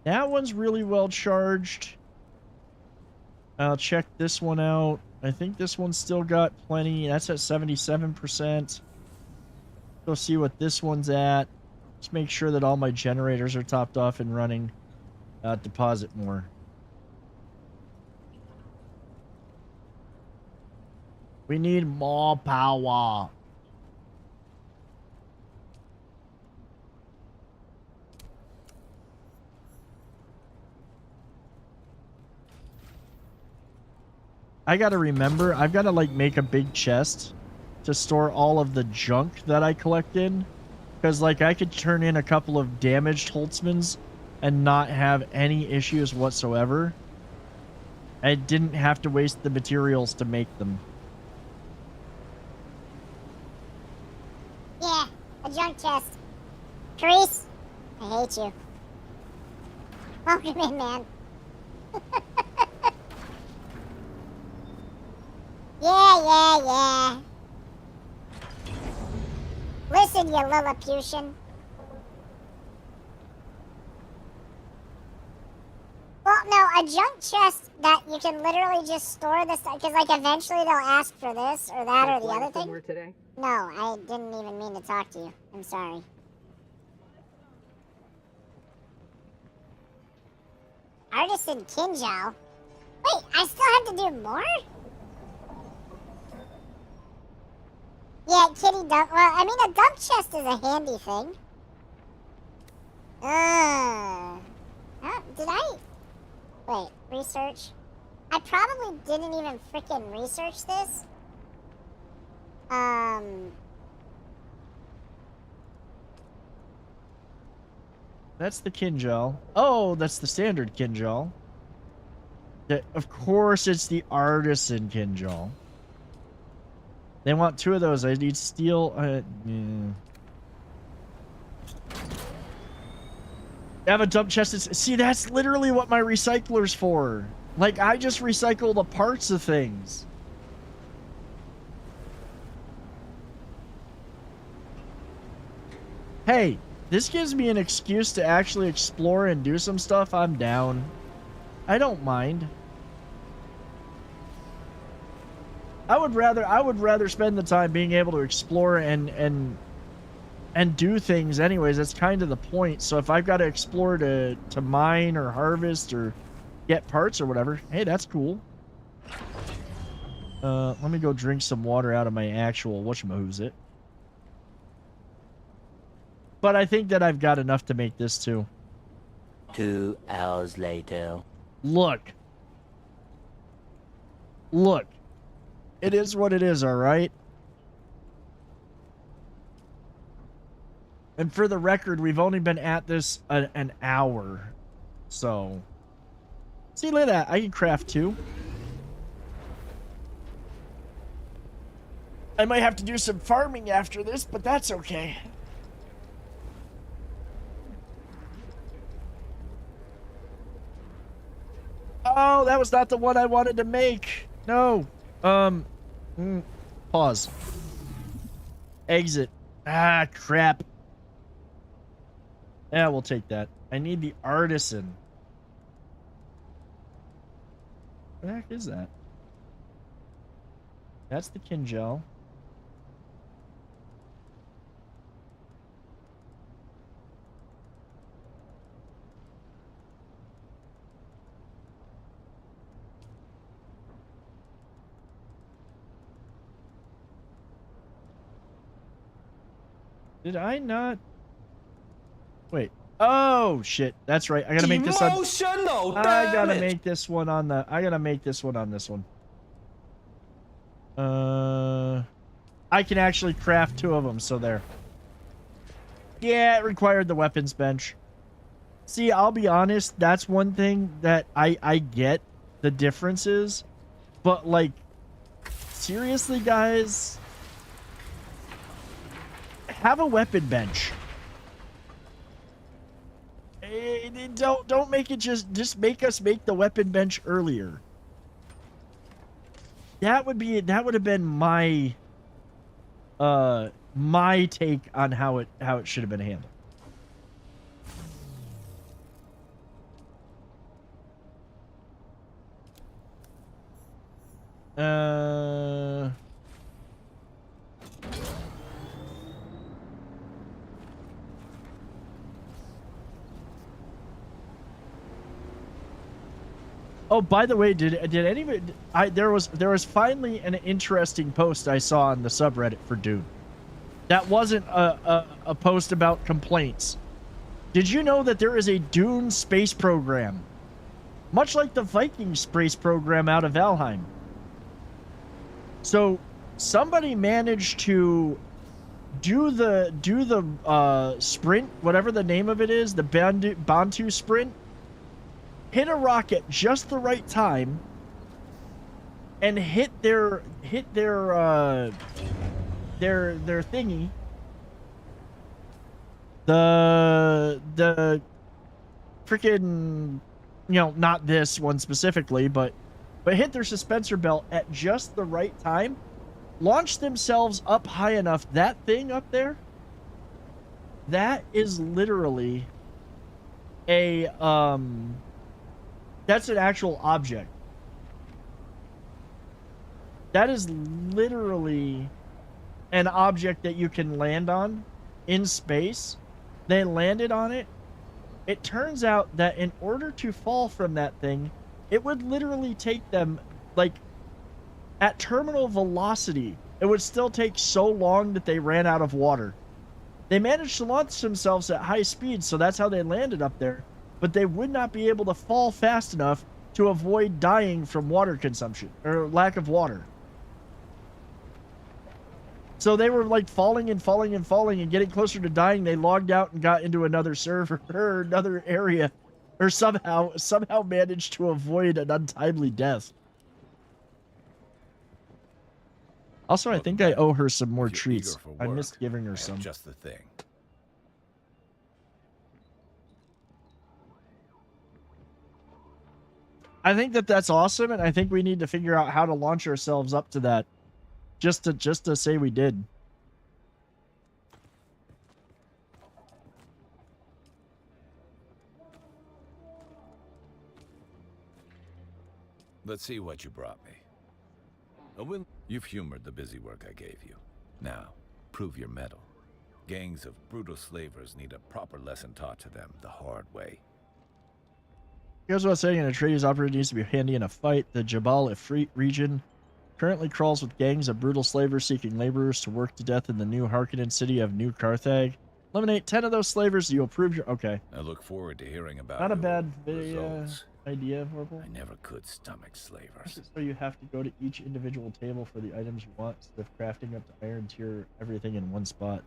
That one's really well charged. I'll check this one out. I think this one's still got plenty. That's at 77%. Go see what this one's at. Just make sure that all my generators are topped off and running. Deposit more. We need more power. I gotta remember, I've gotta like make a big chest to store all of the junk that I collect in. Because like I could turn in a couple of damaged Holtzmans and not have any issues whatsoever. I didn't have to waste the materials to make them. Yeah, a junk chest. Therese, I hate you. Welcome in, man. Yeah. Listen, you Lilliputian. Well, no, a junk chest that you can literally just store this, because, like, eventually they'll ask for this or that or the other thing. Today? No, I didn't even mean to talk to you. I'm sorry. Artisan Kinjal? Wait, I still have to do more? Yeah, kitty dump. Well, I mean, a dump chest is a handy thing. Did I? Wait, research? I probably didn't even freaking research this. That's the Kinjal. Oh, that's the standard Kinjal. Of course, it's the Artisan Kinjal. They want 2 of those. I need steel. Yeah. I have a dump chest. See, that's literally what my recycler's for. Like, I just recycle the parts of things. Hey, this gives me an excuse to actually explore and do some stuff. I'm down. I don't mind. I would rather spend the time being able to explore and do things anyways. That's kind of the point. So if I've got to explore to mine or harvest or get parts or whatever, hey, that's cool. Let me go drink some water out of my actual whatchamahoosit. But I think that I've got enough to make this too. 2 hours later. Look. It is what it is, all right? And for the record, we've only been at this an hour. So, see, look at that. I can craft 2. I might have to do some farming after this, but that's okay. Oh, that was not the one I wanted to make. No. Pause. Exit. Ah, crap. Yeah, we'll take that. I need the Artisan. What the heck is that? That's the Kinjal. Did I not? Wait. Oh shit. That's right. I gotta make this on. I gotta make this one on the. I gotta make this one on this one. I can actually craft 2 of them. So there. Yeah, it required the weapons bench. See, I'll be honest. That's one thing that I get the differences, but like, seriously, guys. Have a weapon bench. Don't make it just make us make the weapon bench earlier. That would have been my my take on how it should have been handled. Oh, by the way, did anybody? There was finally an interesting post I saw on the subreddit for Dune. That wasn't a post about complaints. Did you know that there is a Dune space program, much like the Viking space program out of Valheim? So somebody managed to do the sprint, whatever the name of it is, the Bantu sprint. Hit a rocket just the right time, and hit their thingy. The freaking, not this one specifically, but hit their suspensor belt at just the right time, launch themselves up high enough. That thing up there, that is literally a that's an actual object. That is literally an object that you can land on in space. They landed on it. It turns out that in order to fall from that thing, it would literally take them, like, at terminal velocity, it would still take so long that they ran out of water. They managed to launch themselves at high speed, so that's how they landed up there. But they would not be able to fall fast enough to avoid dying from water consumption, or lack of water. So they were like falling and falling and falling and getting closer to dying. They logged out and got into another server or another area, or somehow managed to avoid an untimely death. Also, I think I owe her some more treats. I missed giving her some. Just the thing. I think that's awesome, and I think we need to figure out how to launch ourselves up to that. Just to say we did. Let's see what you brought me. You've humored the busy work I gave you. Now, prove your mettle. Gangs of brutal slavers need a proper lesson taught to them the hard way. Here's what I'm saying: an Atreides operator needs to be handy in a fight. The Jabal Ifrit region currently crawls with gangs of brutal slavers seeking laborers to work to death in the new Harkonnen city of New Carthage. Eliminate 10 of those slavers, you'll prove your... Okay. I look forward to hearing about Not a bad idea, Horrible. I never could stomach slavers. So you have to go to each individual table for the items you want, instead of crafting up to iron tier everything in one spot.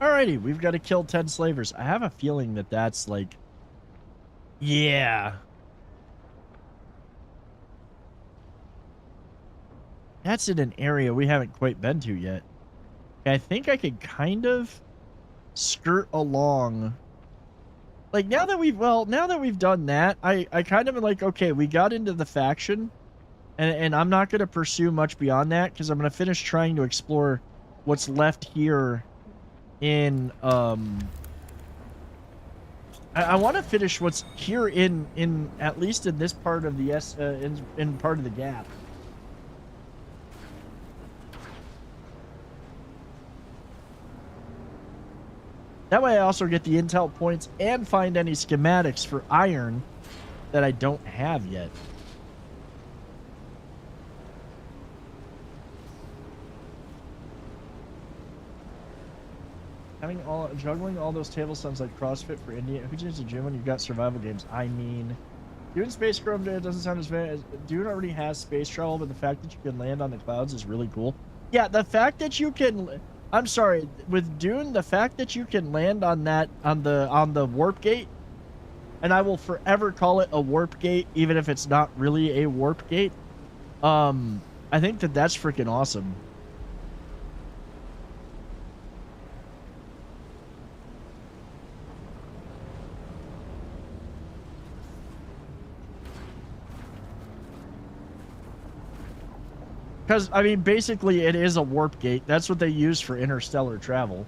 Alrighty, we've got to kill 10 slavers. I have a feeling that that's like... Yeah. That's in an area we haven't quite been to yet. I think I could kind of skirt along. Like, now that we've done that, I kind of am like, okay, we got into the faction, and I'm not going to pursue much beyond that, because I'm going to finish trying to explore what's left here in, I want to finish what's here in at least in this part of the in part of the gap. That way I also get the intel points and find any schematics for iron that I don't have yet. Juggling all those tables sounds like CrossFit for India. Who joins the gym when you've got survival games? I mean, Dune Space Chrome doesn't sound as bad. Dune already has space travel, but the fact that you can land on the clouds is really cool. Yeah, the fact that you can... I'm sorry, with Dune, the fact that you can land on that, on the warp gate, and I will forever call it a warp gate, even if it's not really a warp gate, I think that that's freaking awesome. Because, I mean, basically it is a warp gate. That's what they use for interstellar travel.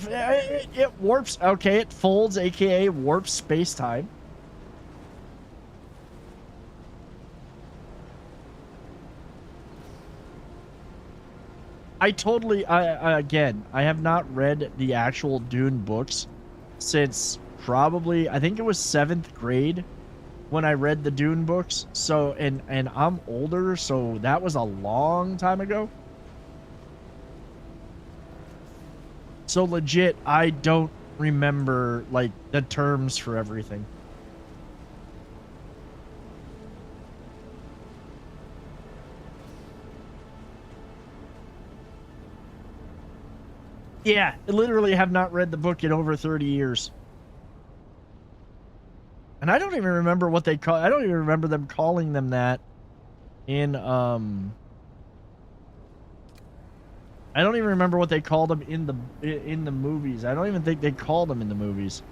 It warps. Okay, it folds, aka warps space-time. Again, I have not read the actual Dune books since probably, I think it was 7th grade when I read the Dune books. So, and I'm older, so that was a long time ago. So legit, I don't remember, like, the terms for everything. Yeah, I literally have not read the book in over 30 years. And I don't even remember what they call, I don't even remember them calling them that in, I don't even remember what they called them in the movies. I don't even think they called them in the movies.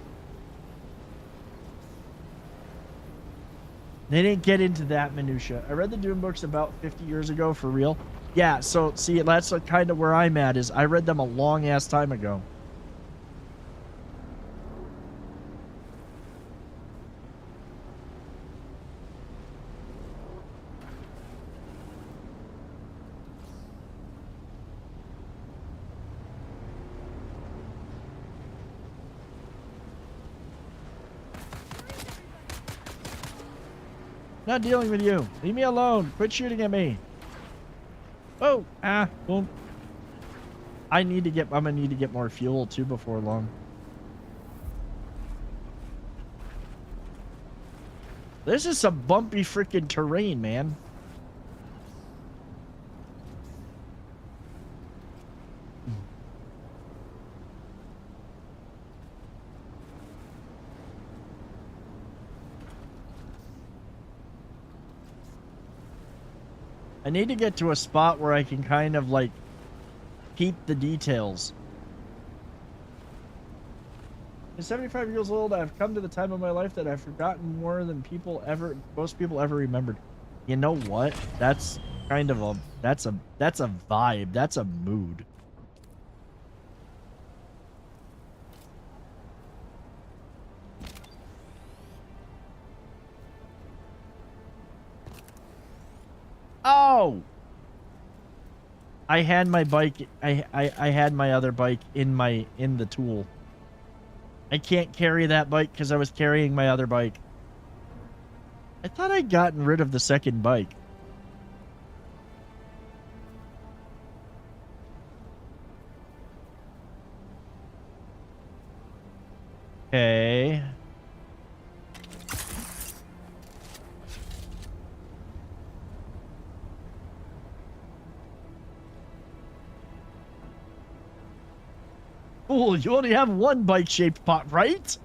They didn't get into that minutia. I read the Dune books about 50 years ago, for real. Yeah, so see, that's kind of where I'm at, is I read them a long ass time ago. Not dealing with you. Leave me alone. Quit shooting at me. Oh, boom. I'm gonna need to get more fuel too before long. This is some bumpy freaking terrain, man. I need to get to a spot where I can kind of like keep the details. At 75 years old, I've come to the time of my life that I've forgotten more than most people ever remembered. You know what? That's kind of that's a vibe. That's a mood. Oh! I had my bike, I had my other bike in the tool. I can't carry that bike because I was carrying my other bike. I thought I'd gotten rid of the second bike. Okay. Fool, you only have one bike-shaped pot, right?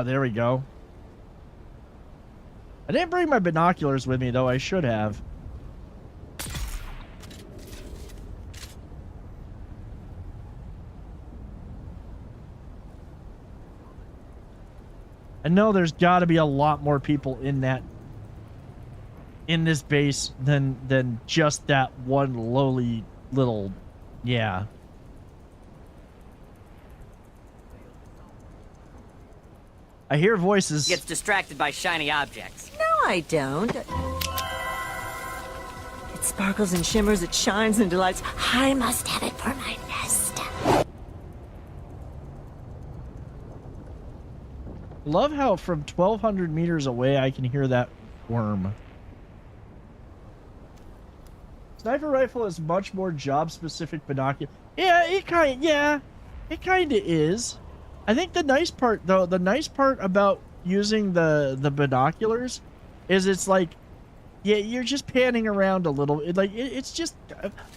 There we go. I didn't bring my binoculars with me, though. I should have. I know there's got to be a lot more people in this base than just that one lowly little, yeah. I hear voices. Gets distracted by shiny objects. No, I don't. It sparkles and shimmers, it shines and delights. I must have it for my nest. Love how from 1,200 meters away I can hear that worm. Sniper rifle is much more job-specific binocular. Yeah, it kind of is. I think the nice part, though, about using the binoculars is it's like, yeah, you're just panning around a little. It's just,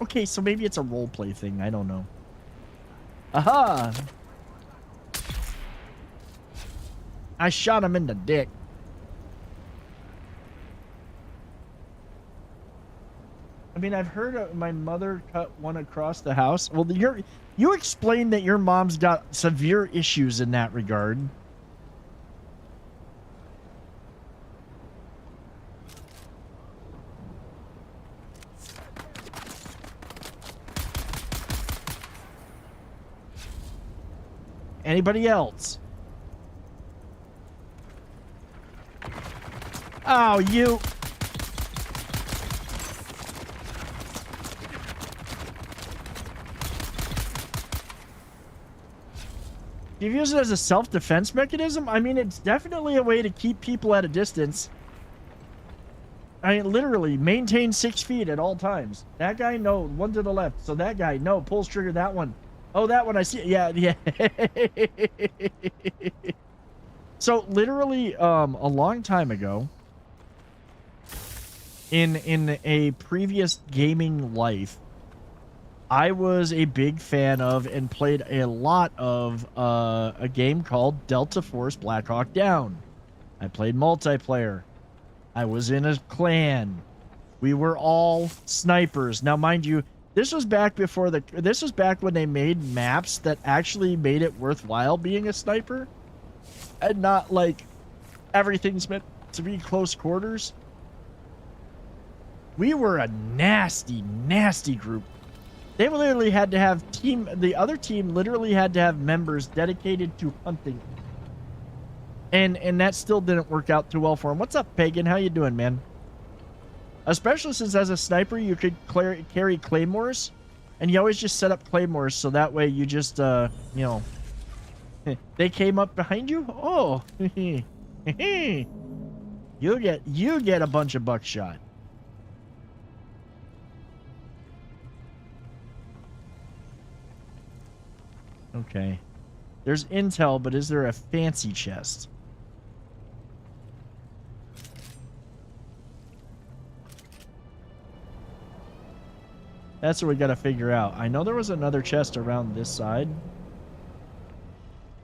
okay, so maybe it's a roleplay thing. I don't know. Aha! I shot him in the dick. I mean, I've heard my mother cut one across the house. Well, you explained that your mom's got severe issues in that regard. Anybody else? Oh, you... You use it as a self-defense mechanism? I mean, it's definitely a way to keep people at a distance. I mean, literally, maintain 6 feet at all times. That guy, no. One to the left. So that guy, no. Pulls trigger, that one. Oh, that one, I see. Yeah, yeah. So, literally, a long time ago, in a previous gaming life, I was a big fan of and played a lot of a game called Delta Force Black Hawk Down. I played multiplayer. I was in a clan. We were all snipers. Now, mind you, this was back before this was back when they made maps that actually made it worthwhile being a sniper, and not like everything's meant to be close quarters. We were a nasty, nasty group. They literally had to have the other team literally had to have members dedicated to hunting. And that still didn't work out too well for him. What's up, Pagan? How you doing, man? Especially since as a sniper, you could carry claymores, and you always just set up claymores so that way you just, you know, they came up behind you? Oh, you get a bunch of buckshot. Okay. There's intel, but is there a fancy chest? That's what we gotta figure out. I know there was another chest around this side.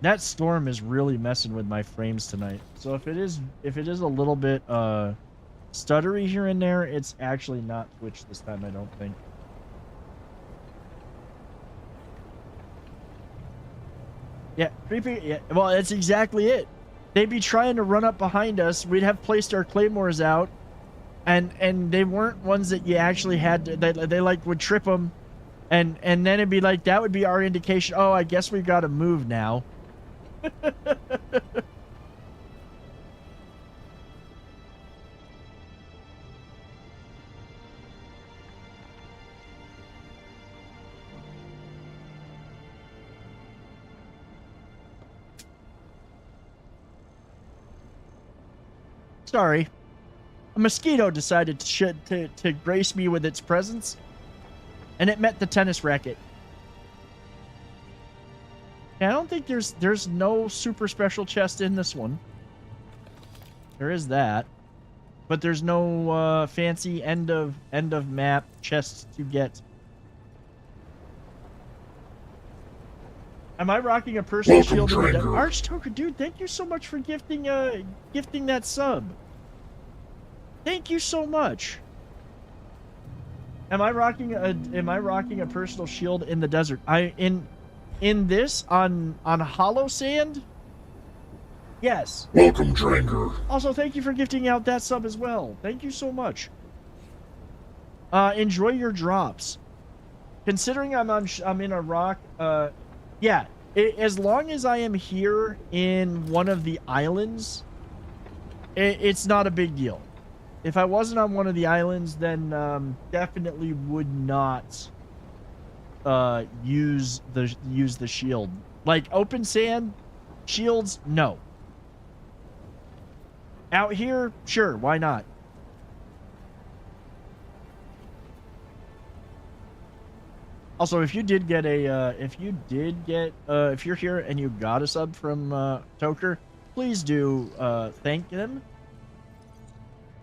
That storm is really messing with my frames tonight. So if it is a little bit stuttery here and there, it's actually not Twitch this time, I don't think. Yeah, creepy. Yeah, well, that's exactly it. They'd be trying to run up behind us. We'd have placed our claymores out, and they weren't ones that you actually had to, they like would trip them, and then it'd be like that would be our indication. Oh, I guess we've got to move now. Sorry. A mosquito decided to grace me with its presence, and it met the tennis racket. Yeah, I don't think there's no super special chest in this one. There is that, but there's no fancy end of map chests to get. Am I rocking a personal shield? Archtoker, dude, thank you so much for gifting that sub. Thank you so much. Am I rocking a personal shield in the desert? In this on Hollow Sand? Yes. Welcome, Dranger. Also, thank you for gifting out that sub as well. Thank you so much. Enjoy your drops. Considering I'm in a rock, yeah, as long as I am here in one of the islands, it's not a big deal. If I wasn't on one of the islands, then definitely would not use the shield. Like open sand shields, no. Out here, sure, why not? Also, if you did get a, if you're here and you got a sub from Toker, please do thank them.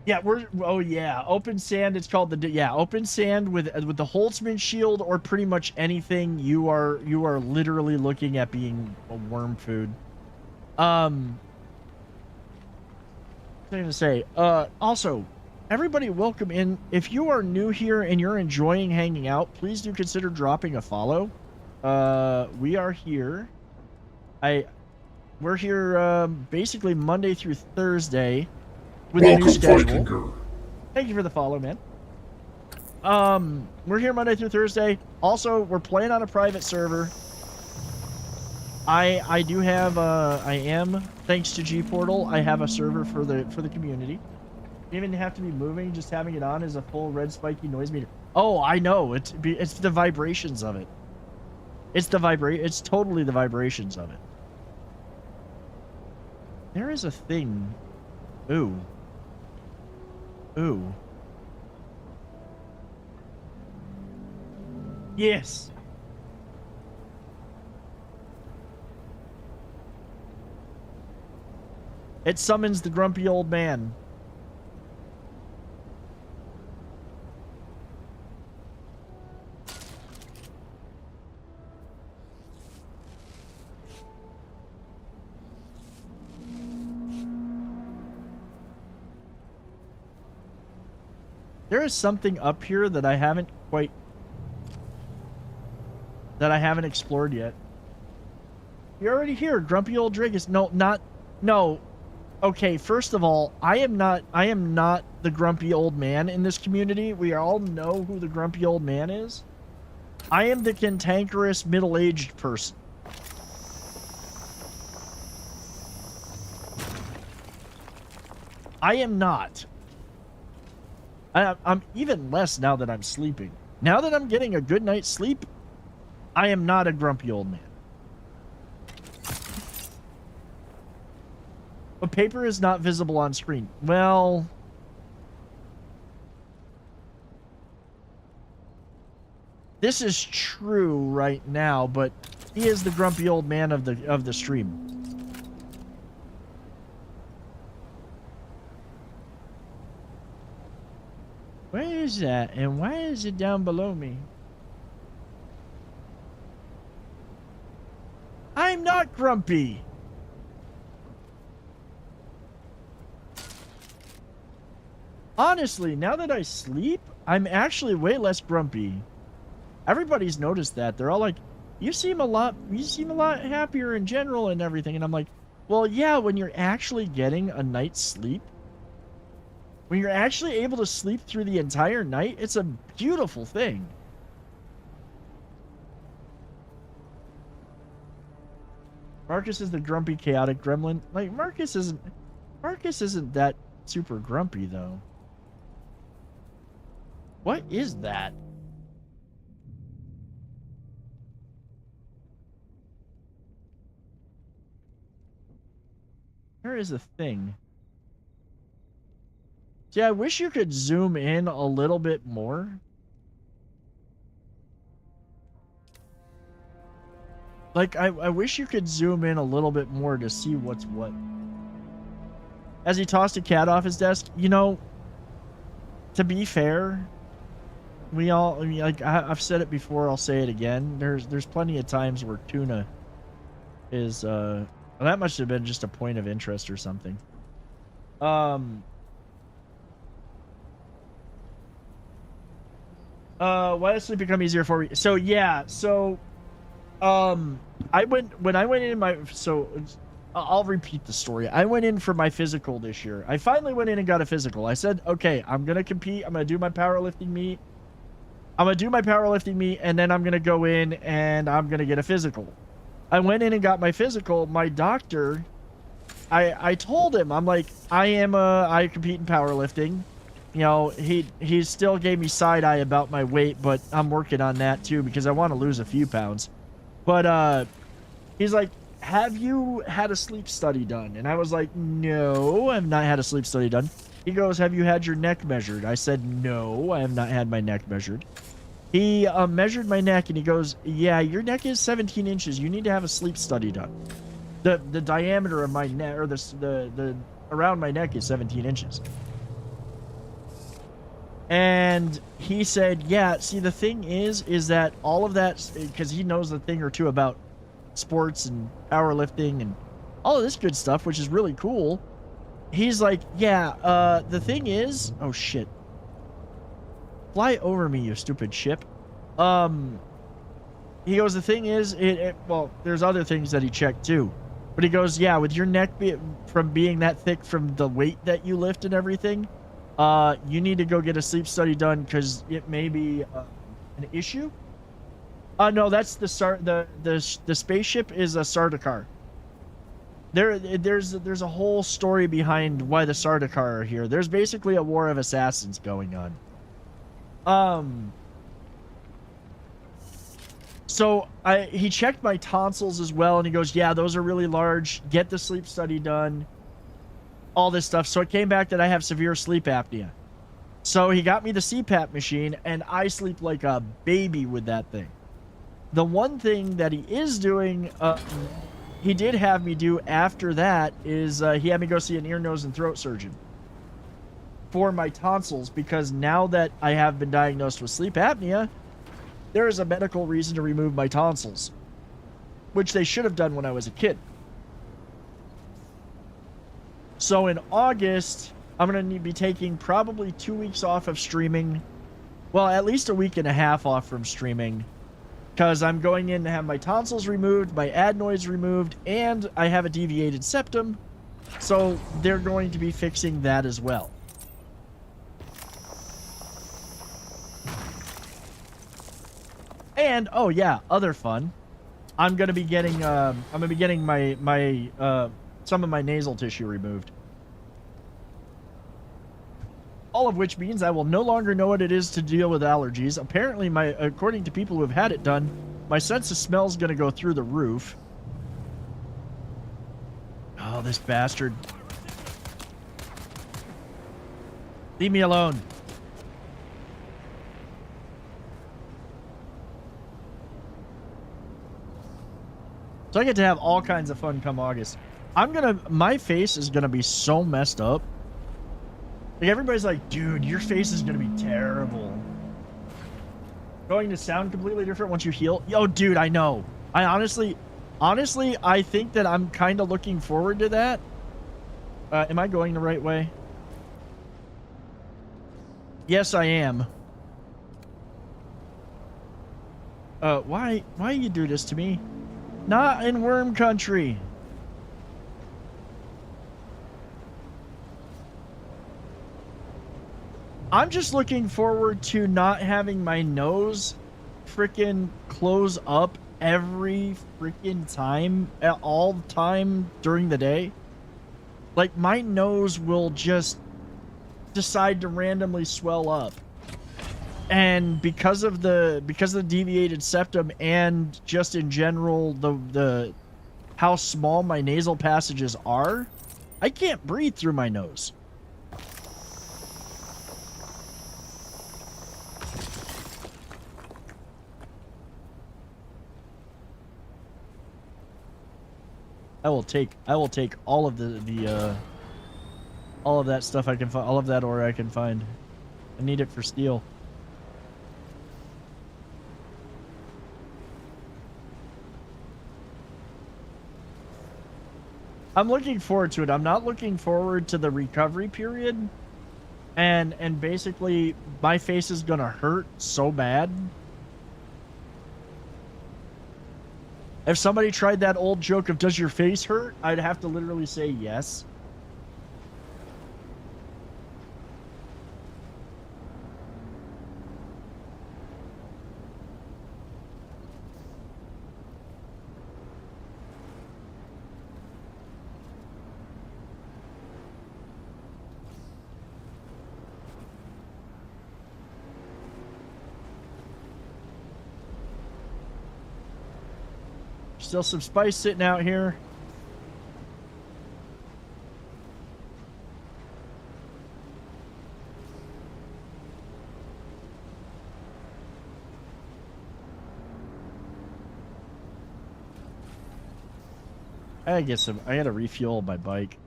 Yeah, oh yeah, open sand. It's called open sand with the Holtzman shield or pretty much anything. You are literally looking at being a worm food. What was I gonna say? Also, everybody, welcome in. If you are new here and you're enjoying hanging out, please do consider dropping a follow. We are here. We're here basically Monday through Thursday with a new schedule. Thank you for the follow, man. We're here Monday through Thursday. Also, we're playing on a private server. I do have I am, thanks to G-Portal, I have a server for the community. You even have to be moving, just having it on is a full red spiky noise meter. Oh, I know. It's the vibrations of it. It's totally the vibrations of it. There is a thing. Ooh. Ooh. Yes. It summons the grumpy old man. There is something up here that I haven't explored yet. You're already here, grumpy old Dragus. No. Okay, first of all, I am not the grumpy old man in this community. We all know who the grumpy old man is. I am the cantankerous middle-aged person. I am not. I'm even less now that I'm sleeping. Now that I'm getting a good night's sleep, I am not a grumpy old man. But paper is not visible on screen. Well, this is true right now, but he is the grumpy old man of the stream. Where is that? And why is it down below me? I'm not grumpy. Honestly, now that I sleep, I'm actually way less grumpy. Everybody's noticed that. They're all like, you seem a lot happier in general and everything. And I'm like, well, yeah, when you're actually getting a night's sleep, when you're actually able to sleep through the entire night, it's a beautiful thing. Marcus is the grumpy, chaotic gremlin. Like, Marcus isn't that super grumpy, though. What is that? There is a thing. See, I wish you could zoom in a little bit more. Like, I wish you could zoom in a little bit more to see what's what. As he tossed a cat off his desk, you know, to be fair, I've said it before, I'll say it again. There's plenty of times where tuna is, well, that must have been just a point of interest or something. Why does sleep become easier for me? So yeah, when I went in I'll repeat the story. I went in for my physical this year. I finally went in and got a physical. I said, okay, I'm gonna compete. I'm gonna do my powerlifting meet. And then I'm gonna go in and I'm gonna get a physical. I went in and got my physical. My doctor, I told him, I'm like, I compete in powerlifting. You know, he still gave me side eye about my weight, but I'm working on that too because I want to lose a few pounds. But he's like, have you had a sleep study done? And I was like, no, I've not had a sleep study done. He goes, have you had your neck measured? I said, no, I have not had my neck measured. He measured my neck and he goes, yeah, your neck is 17 inches. You need to have a sleep study done. The diameter of my neck, or the around my neck is 17 inches. And he said, yeah, see, the thing is that all of that, because he knows a thing or two about sports and powerlifting and all of this good stuff, which is really cool. he's like, yeah, the thing is, oh shit. Fly over me, you stupid ship. He goes, the thing is, well, there's other things that he checked too. But he goes, yeah, with your neck from being that thick from the weight that you lift and everything, you need to go get a sleep study done because it may be an issue. No, that's the spaceship is a Sardaukar. There's a whole story behind why the Sardaukar are here. There's basically a war of assassins going on. So he checked my tonsils as well, and he goes, yeah, those are really large. Get the sleep study done. All this stuff. So it came back that I have severe sleep apnea. So he got me the CPAP machine, and I sleep like a baby with that thing. The one thing that he is doing, he did have me do after that, is he had me go see an ear, nose, and throat surgeon for my tonsils, because now that I have been diagnosed with sleep apnea, there is a medical reason to remove my tonsils, which they should have done when I was a kid. So in August, I'm going to be taking probably 2 weeks off of streaming. Well, at least a week and a half off from streaming, because I'm going in to have my tonsils removed, my adenoids removed, and I have a deviated septum. So they're going to be fixing that as well. And oh yeah, other fun. I'm gonna be getting my some of my nasal tissue removed. All of which means I will no longer know what it is to deal with allergies. Apparently, according to people who have had it done, my sense of smell is gonna go through the roof. Oh, this bastard! Leave me alone. So I get to have all kinds of fun come August. My face is gonna be so messed up. Like, everybody's like, dude, your face is gonna be terrible. Going to sound completely different once you heal. Yo, dude, I know. I honestly, I think that I'm kind of looking forward to that. Am I going the right way? Yes, I am. Why you do this to me? Not in worm country. I'm just looking forward to not having my nose freaking close up every freaking time, at all time during the day. Like, my nose will just decide to randomly swell up. And because of the deviated septum, and just in general the how small my nasal passages are, I can't breathe through my nose. I will take all of all of that stuff I can find, all of that ore I can find. I need it for steel. I'm looking forward to it. I'm not looking forward to the recovery period. And basically, my face is gonna hurt so bad. If somebody tried that old joke of, does your face hurt? I'd have to literally say yes. Still some spice sitting out here. I gotta refuel my bike.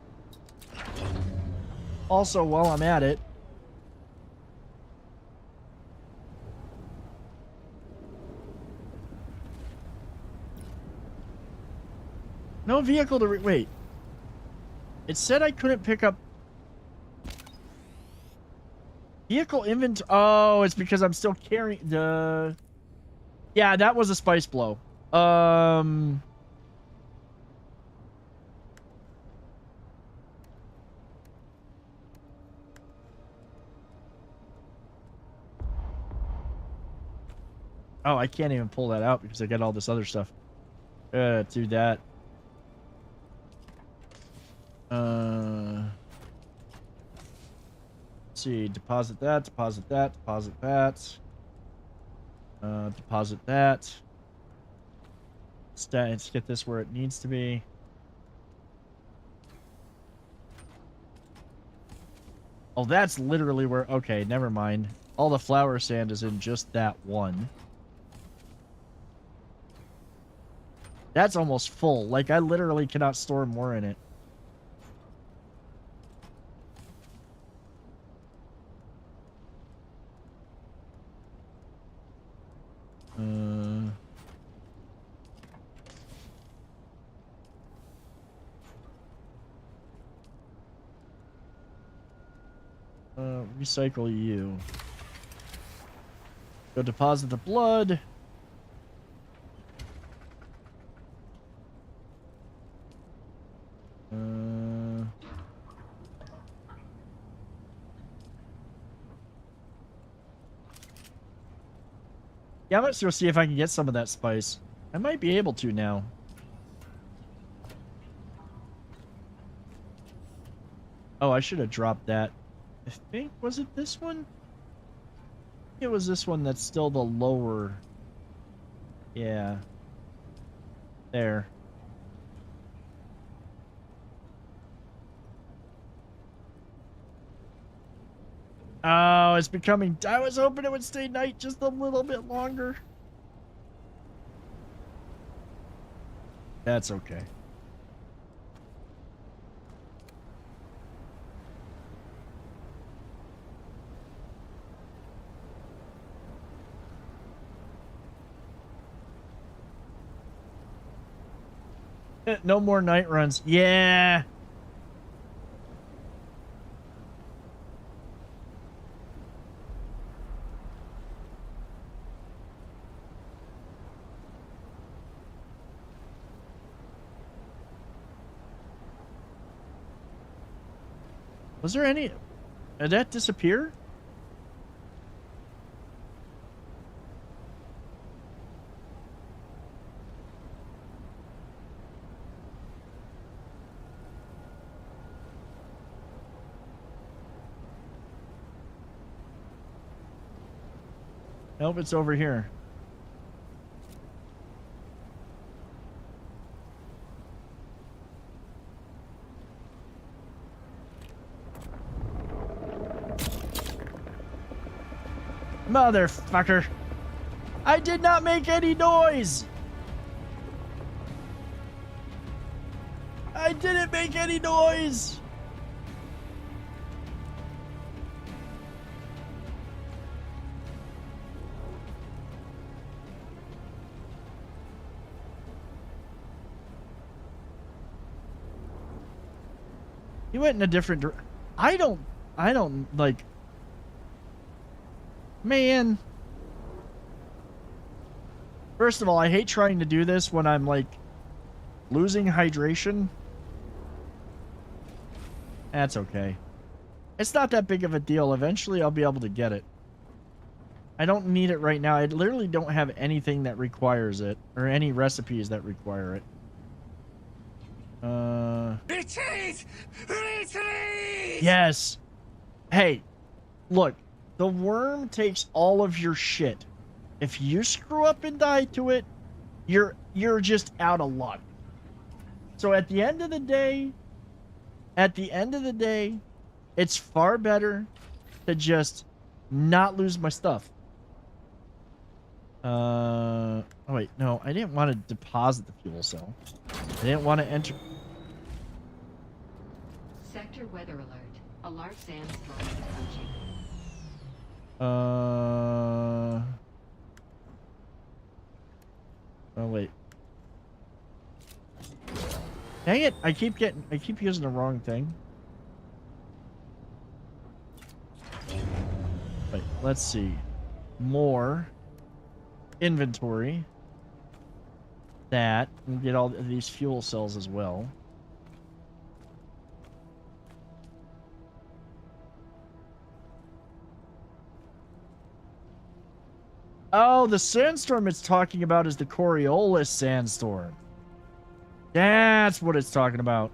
Also, while I'm at it, no vehicle to wait. It said I couldn't pick up Vehicle inventory. Oh, it's because I'm still carrying the. Yeah, that was a spice blow. Oh, I can't even pull that out because I got all this other stuff. Do that. Let's see, deposit that, deposit that, deposit that. Deposit that. Let's get this where it needs to be. Oh, that's literally where... Okay, never mind. All the flower sand is in just that one. That's almost full. Like, I literally cannot store more in it. Recycle you. Go deposit the blood. Yeah, let's go see if I can get some of that spice. I might be able to now. Oh, I should have dropped that. I think, was it this one? It was this one that's still the lower. Yeah. There. Oh, it's becoming... I was hoping it would stay night just a little bit longer. That's okay. No more night runs. Yeah. Was there any... Did that disappear? Nope, it's over here. Motherfucker. I did not make any noise. I didn't make any noise. He went in a different direction. I don't like... Man. First of all, I hate trying to do this when I'm, like, losing hydration. That's okay. It's not that big of a deal. Eventually, I'll be able to get it. I don't need it right now. I literally don't have anything that requires it. Or any recipes that require it. Retreat! Retreat! Yes. Hey, look. The worm takes all of your shit. If you screw up and die to it, you're just out of luck. So at the end of the day, it's far better to just not lose my stuff. Oh wait, no, I didn't want to deposit the fuel cell. I didn't want to enter. Sector weather alert. A large sandstorm is approaching. Oh wait. Dang it! I keep using the wrong thing. let's see. More inventory. That. We'll get all of these fuel cells as well. Oh, the sandstorm it's talking about is the Coriolis sandstorm. That's what it's talking about.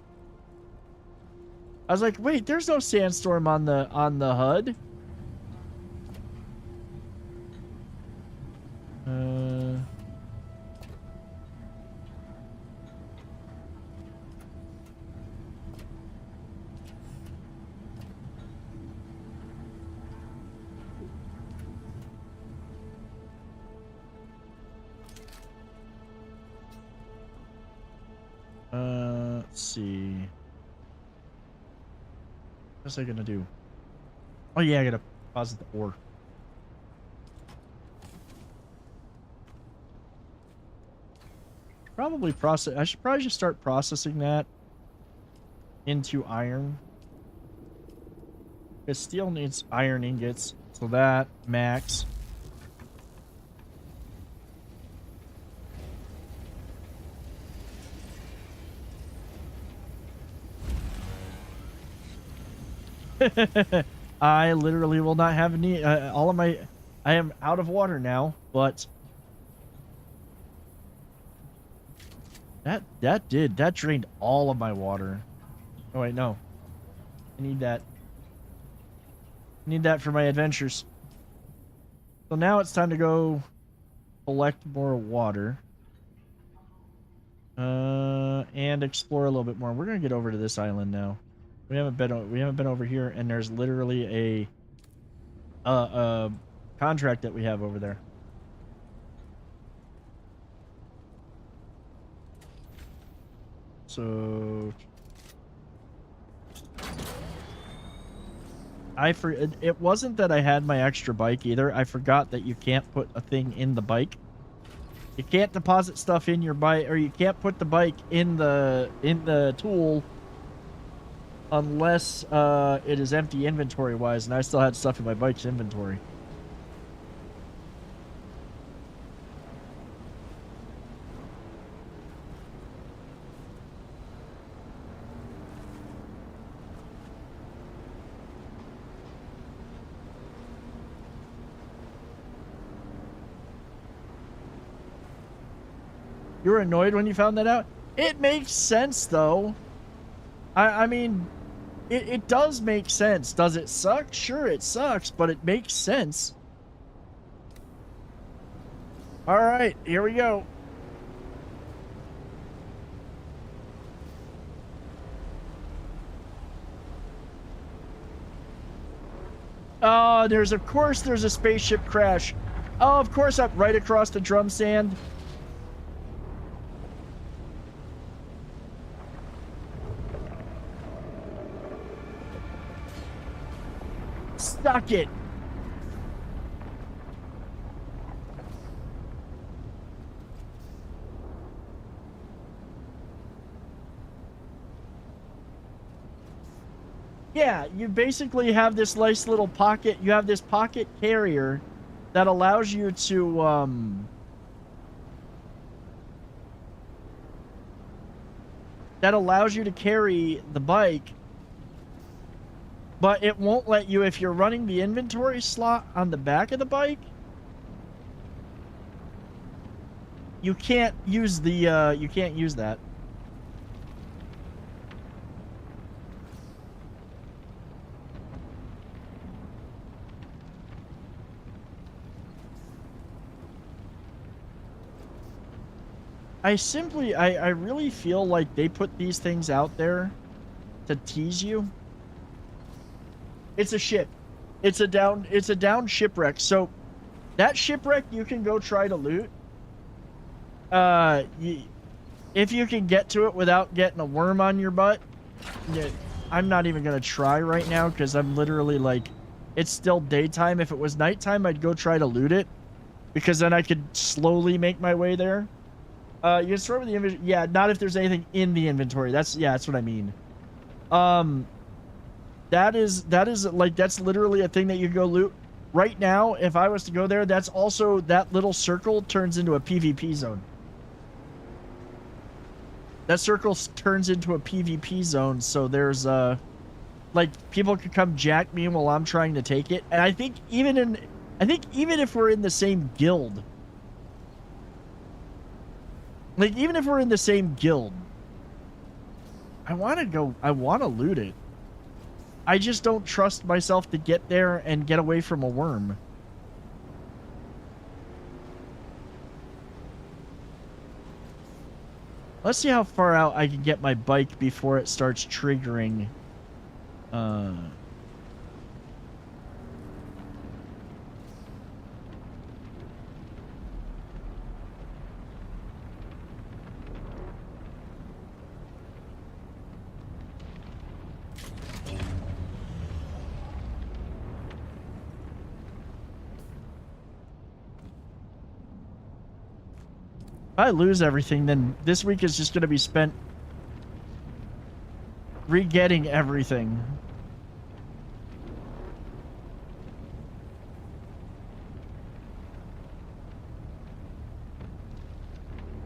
I was like, wait, there's no sandstorm on the HUD. Let's see. What's I gonna do? Oh yeah, I gotta deposit the ore. Probably process. I should probably just start processing that into iron. Because steel needs iron ingots, so that max. I literally will not have any. All of my. I am out of water now, but that drained all of my water. Oh wait, no. I need that. I need that for my adventures. So now it's time to go collect more water. And explore a little bit more. We're gonna get over to this island now. We haven't been over here, and there's literally a contract that we have over there. So it wasn't that I had my extra bike either. I forgot that you can't put a thing in the bike. You can't deposit stuff in your bike, or you can't put the bike in the tool unless it is empty inventory wise, and I still had stuff in my bike's inventory. You were annoyed when you found that out? It makes sense though. I mean, it does make sense. Does it suck? Sure, it sucks, but it makes sense. All right, here we go. Oh, of course there's a spaceship crash. Oh, of course, I'm right across the drum sand. Suck it. Yeah, you basically have this nice little pocket. You have this pocket carrier that allows you to carry the bike. But it won't let you if you're running the inventory slot on the back of the bike. You can't use the you can't use that. I really feel like they put these things out there to tease you. It's a ship. It's a down shipwreck. So that shipwreck you can go try to loot. If you can get to it without getting a worm on your butt. I'm not even gonna try right now because I'm literally like, it's still daytime. If it was nighttime, I'd go try to loot it because then I could slowly make my way there. You can store with the inventory. Yeah, not if there's anything in the inventory. That's what I mean. That is like, that's literally a thing that you go loot. right now, if I was to go there, that's also, that little circle turns into a PvP zone. That circle turns into a PvP zone, so there's, like, people could come jack me while I'm trying to take it. And I think even if we're in the same guild, like, even if we're in the same guild, I want to loot it. I just don't trust myself to get there and get away from a worm. Let's see how far out I can get my bike before it starts triggering. If I lose everything, then this week is just going to be spent re-getting everything.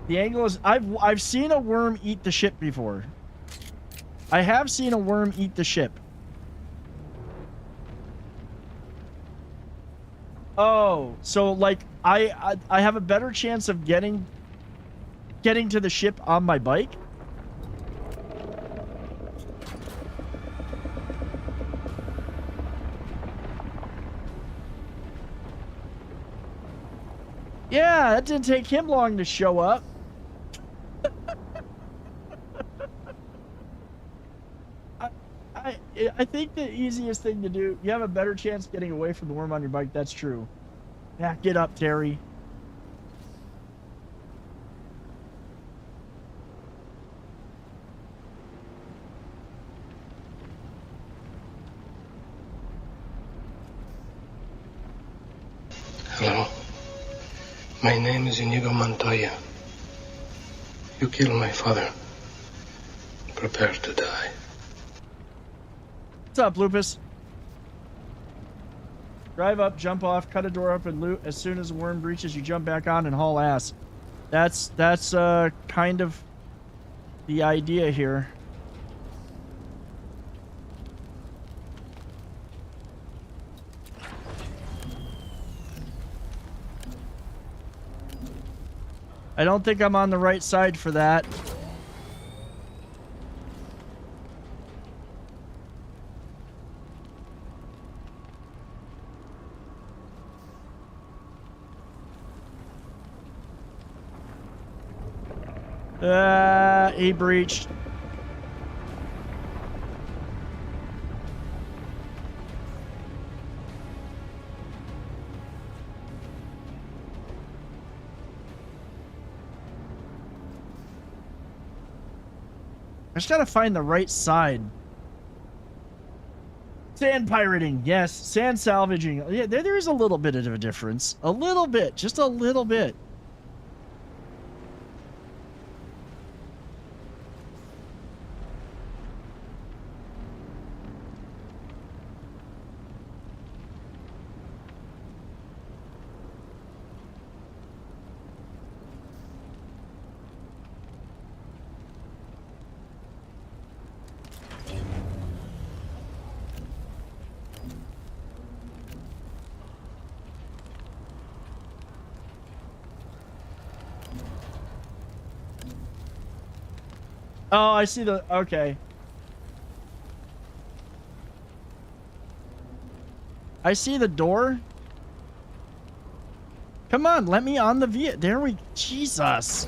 The angle is, I've seen a worm eat the ship before. I have seen a worm eat the ship. Oh, so like I have a better chance of getting to the ship on my bike? Yeah, that didn't take him long to show up. I think the easiest thing to do, you have a better chance getting away from the worm on your bike, that's true. Yeah, get up, Terry. Hello. My name is Inigo Montoya. You killed my father. Prepare to die. What's up, Lupus? Drive up, jump off, cut a door up, and loot. As soon as the worm breaches, you jump back on and haul ass. That's kind of the idea here. I don't think I'm on the right side for that. He breached. I just gotta find the right side. Sand pirating, yes. Sand salvaging. Yeah, there is a little bit of a difference. A little bit, just a little bit. Oh, I see the... Okay. I see the door. Come on, let me on the vehicle. There we... Jesus.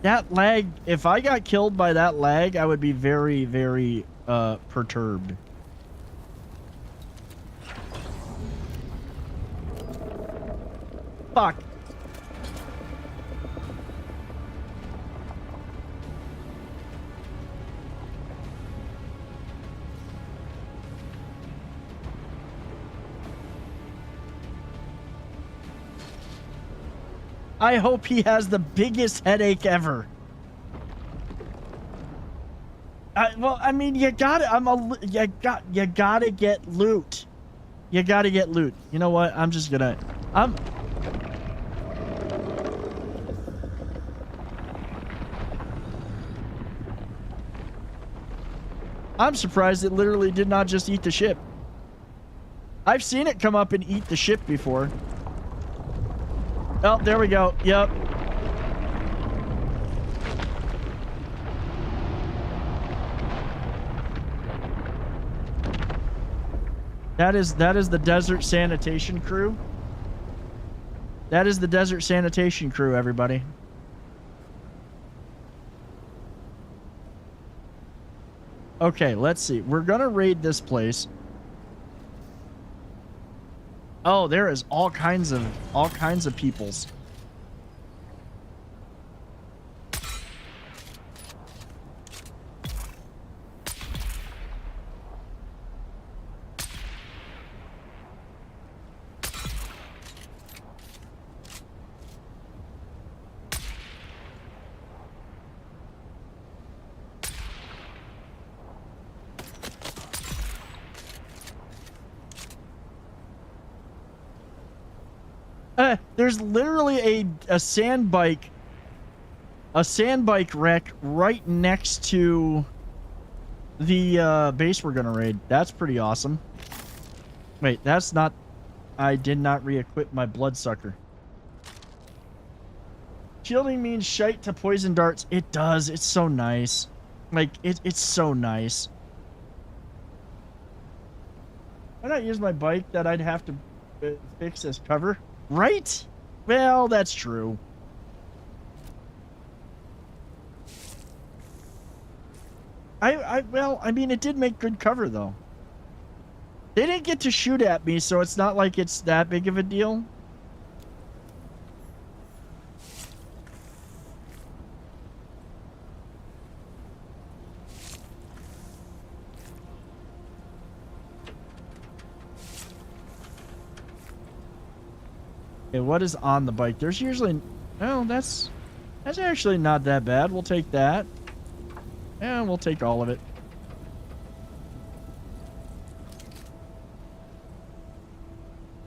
That lag... If I got killed by that lag, I would be very, very perturbed. Fuck. I hope he has the biggest headache ever. Well, I mean, you gotta. You gotta get loot. You gotta get loot. You know what? I'm just gonna... I'm surprised it literally did not just eat the ship. I've seen it come up and eat the ship before. Oh, there we go. Yep. That is the desert sanitation crew. That is the desert sanitation crew, everybody. Okay, let's see. We're gonna raid this place. Oh, there is all kinds of peoples. There's literally a sand bike wreck right next to the base we're gonna raid. That's pretty awesome. Wait, that's not... I did not re-equip my bloodsucker. Shielding means shite to poison darts. It does. It's so nice. Like, it's so nice. Why not use my bike that I'd have to fix as cover? Right? Well, that's true. Well, I mean, it did make good cover, though. They didn't get to shoot at me, so it's not like it's that big of a deal. Okay, what is on the bike? There's usually... Oh, that's actually not that bad. We'll take that. And we'll take all of it.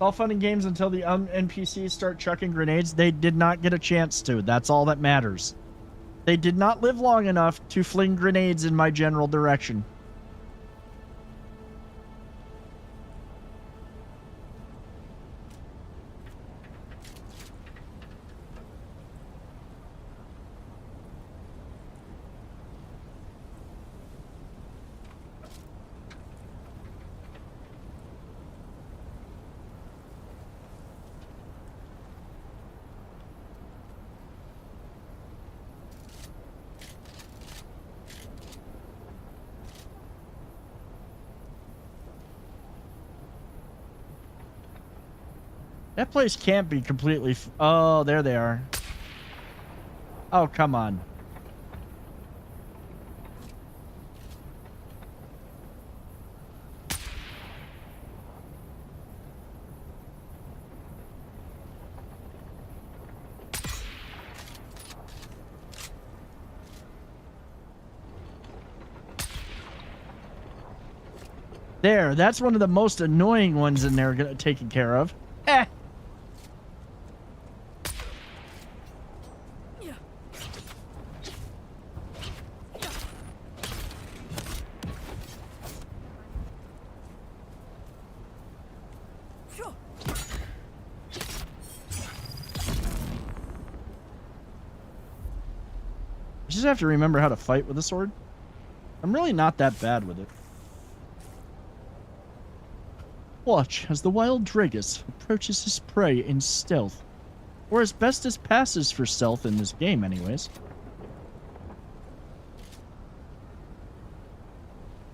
All fun and games until the NPCs start chucking grenades. They did not get a chance to. That's all that matters. They did not live long enough to fling grenades in my general direction. That place can't be completely... Oh, there they are. Oh, come on. There, that's one of the most annoying ones in there taken care of. Eh. I just have to remember how to fight with a sword. I'm really not that bad with it. Watch as the wild Dragus approaches his prey in stealth. Or as best as passes for stealth in this game anyways.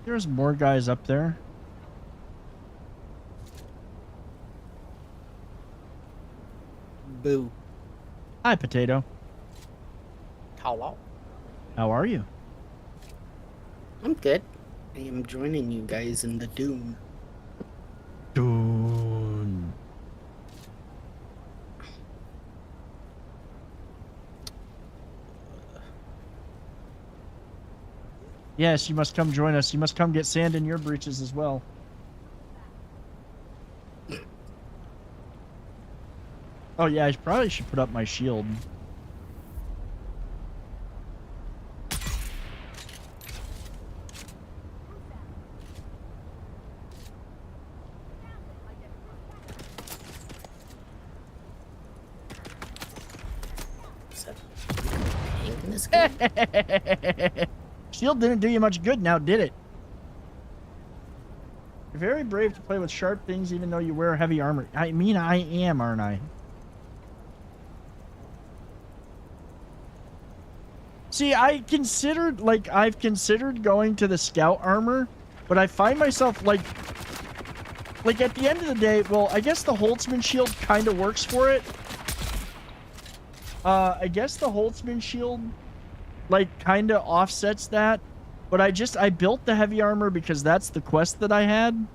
There's more guys up there. Boo. Hi, Potato. Hello. How are you? I'm good. I am joining you guys in the Doom. Dune. Yes, you must come join us. You must come get sand in your breeches as well. Oh yeah, I probably should put up my shield. Is that pink in this game? Shield didn't do you much good now, did it? You're very brave to play with sharp things even though you wear heavy armor. I mean, I am, aren't I? See, I've considered going to the scout armor, but I find myself like at the end of the day, well, I guess the Holtzman shield kind of works for it. I guess the Holtzman shield like kind of offsets that, but I built the heavy armor because that's the quest that I had.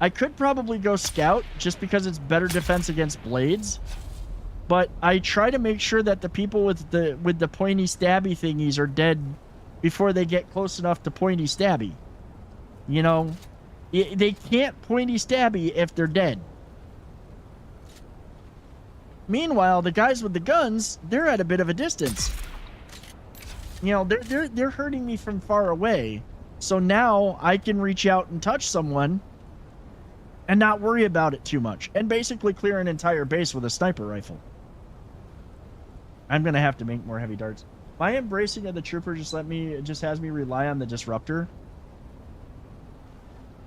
I could probably go scout just because it's better defense against blades. But I try to make sure that the people with the pointy stabby thingies are dead before they get close enough to pointy stabby. You know, they can't pointy stabby if they're dead. Meanwhile, the guys with the guns, they're at a bit of a distance. You know, they're hurting me from far away. So now I can reach out and touch someone and not worry about it too much and basically clear an entire base with a sniper rifle. I'm gonna have to make more heavy darts. My embracing of the trooper just has me rely on the disruptor.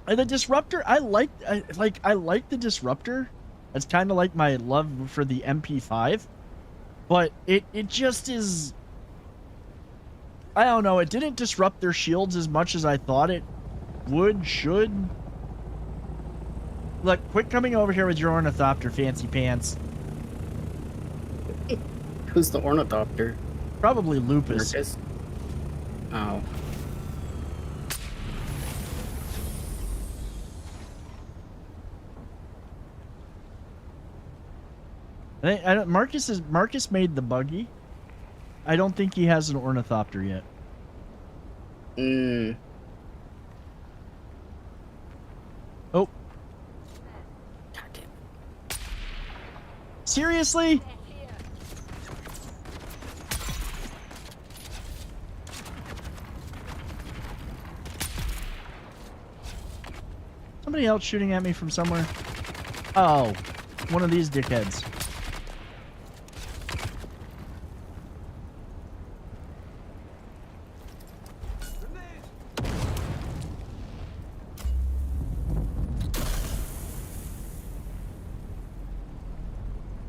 And the disruptor, I like the disruptor. It's kind of like my love for the MP5, but it just is. I don't know. It didn't disrupt their shields as much as I thought it should. Look, quit coming over here with your ornithopter, fancy pants. Who's the ornithopter? Probably Lupus. Marcus? Oh. I don't, Marcus made the buggy. I don't think he has an ornithopter yet. Oh. God damn. Seriously? Somebody else shooting at me from somewhere? Oh, one of these dickheads.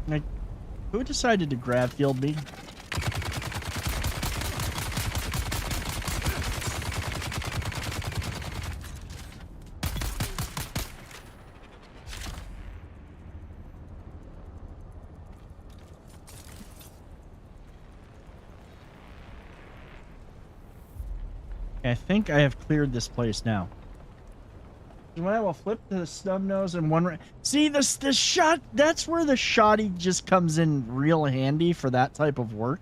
Like, who decided to grab field me? I think I have cleared this place now. When I will flip the snub nose and one. See this shot. That's where the shotty just comes in real handy for that type of work.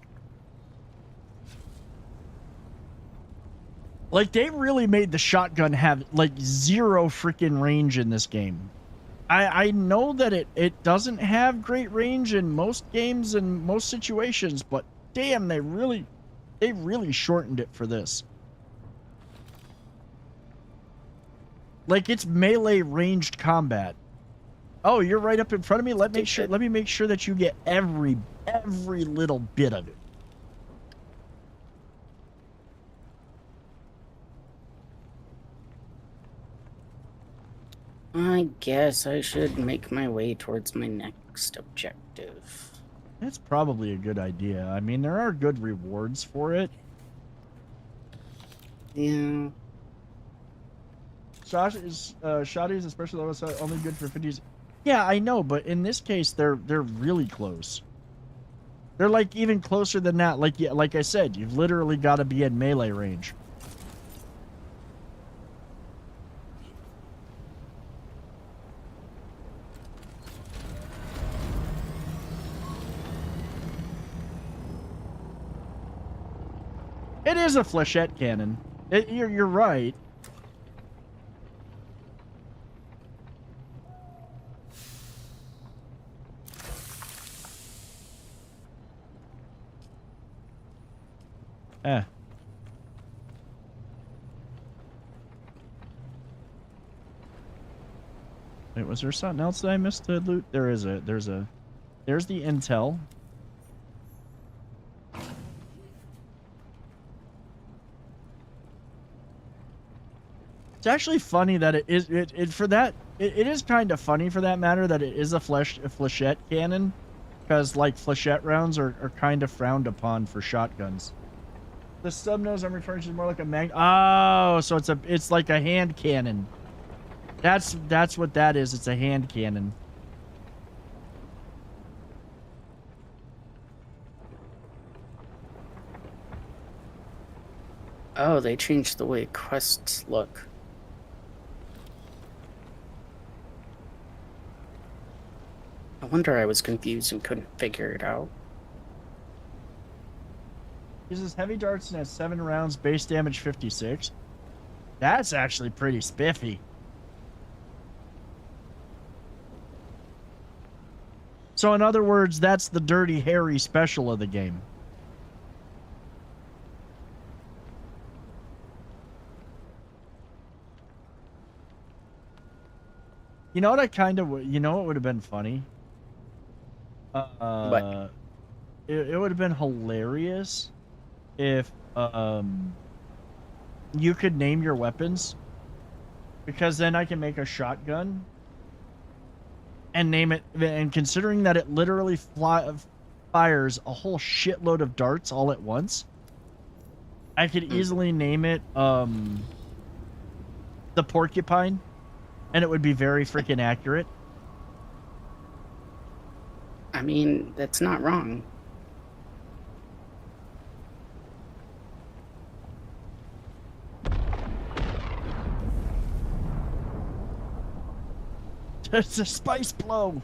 Like they really made the shotgun have like zero freaking range in this game. I know that it doesn't have great range in most games and most situations, but damn, they really shortened it for this. Like it's melee ranged combat. Oh, you're right up in front of me. Let me make sure that you get every little bit of it. I guess I should make my way towards my next objective. That's probably a good idea. I mean, there are good rewards for it. Yeah. Shotties, especially those only good for 50s. Yeah, I know, but in this case, they're really close. They're like even closer than that. Like I said, you've literally got to be in melee range. It is a flechette cannon. You're right. Eh. Wait, was there something else that I missed to loot? There's the intel. It's actually funny that it is it is kind of funny for that matter that it is a flechette cannon, because like flechette rounds are kind of frowned upon for shotguns. The stub nose I'm referring to is more like a mag. Oh, so it's like a hand cannon. That's what that is. It's a hand cannon. Oh, they changed the way quests look. No wonder I was confused and couldn't figure it out. Uses heavy darts and has 7 rounds, base damage 56. That's actually pretty spiffy. So in other words, that's the Dirty Harry special of the game. You know what what would have been funny? What? It would have been hilarious if you could name your weapons, because then I can make a shotgun and name it, and considering that it literally fires a whole shitload of darts all at once, I could easily name it the Porcupine, and it would be very freaking accurate. I mean, that's not wrong. It's a spice blow.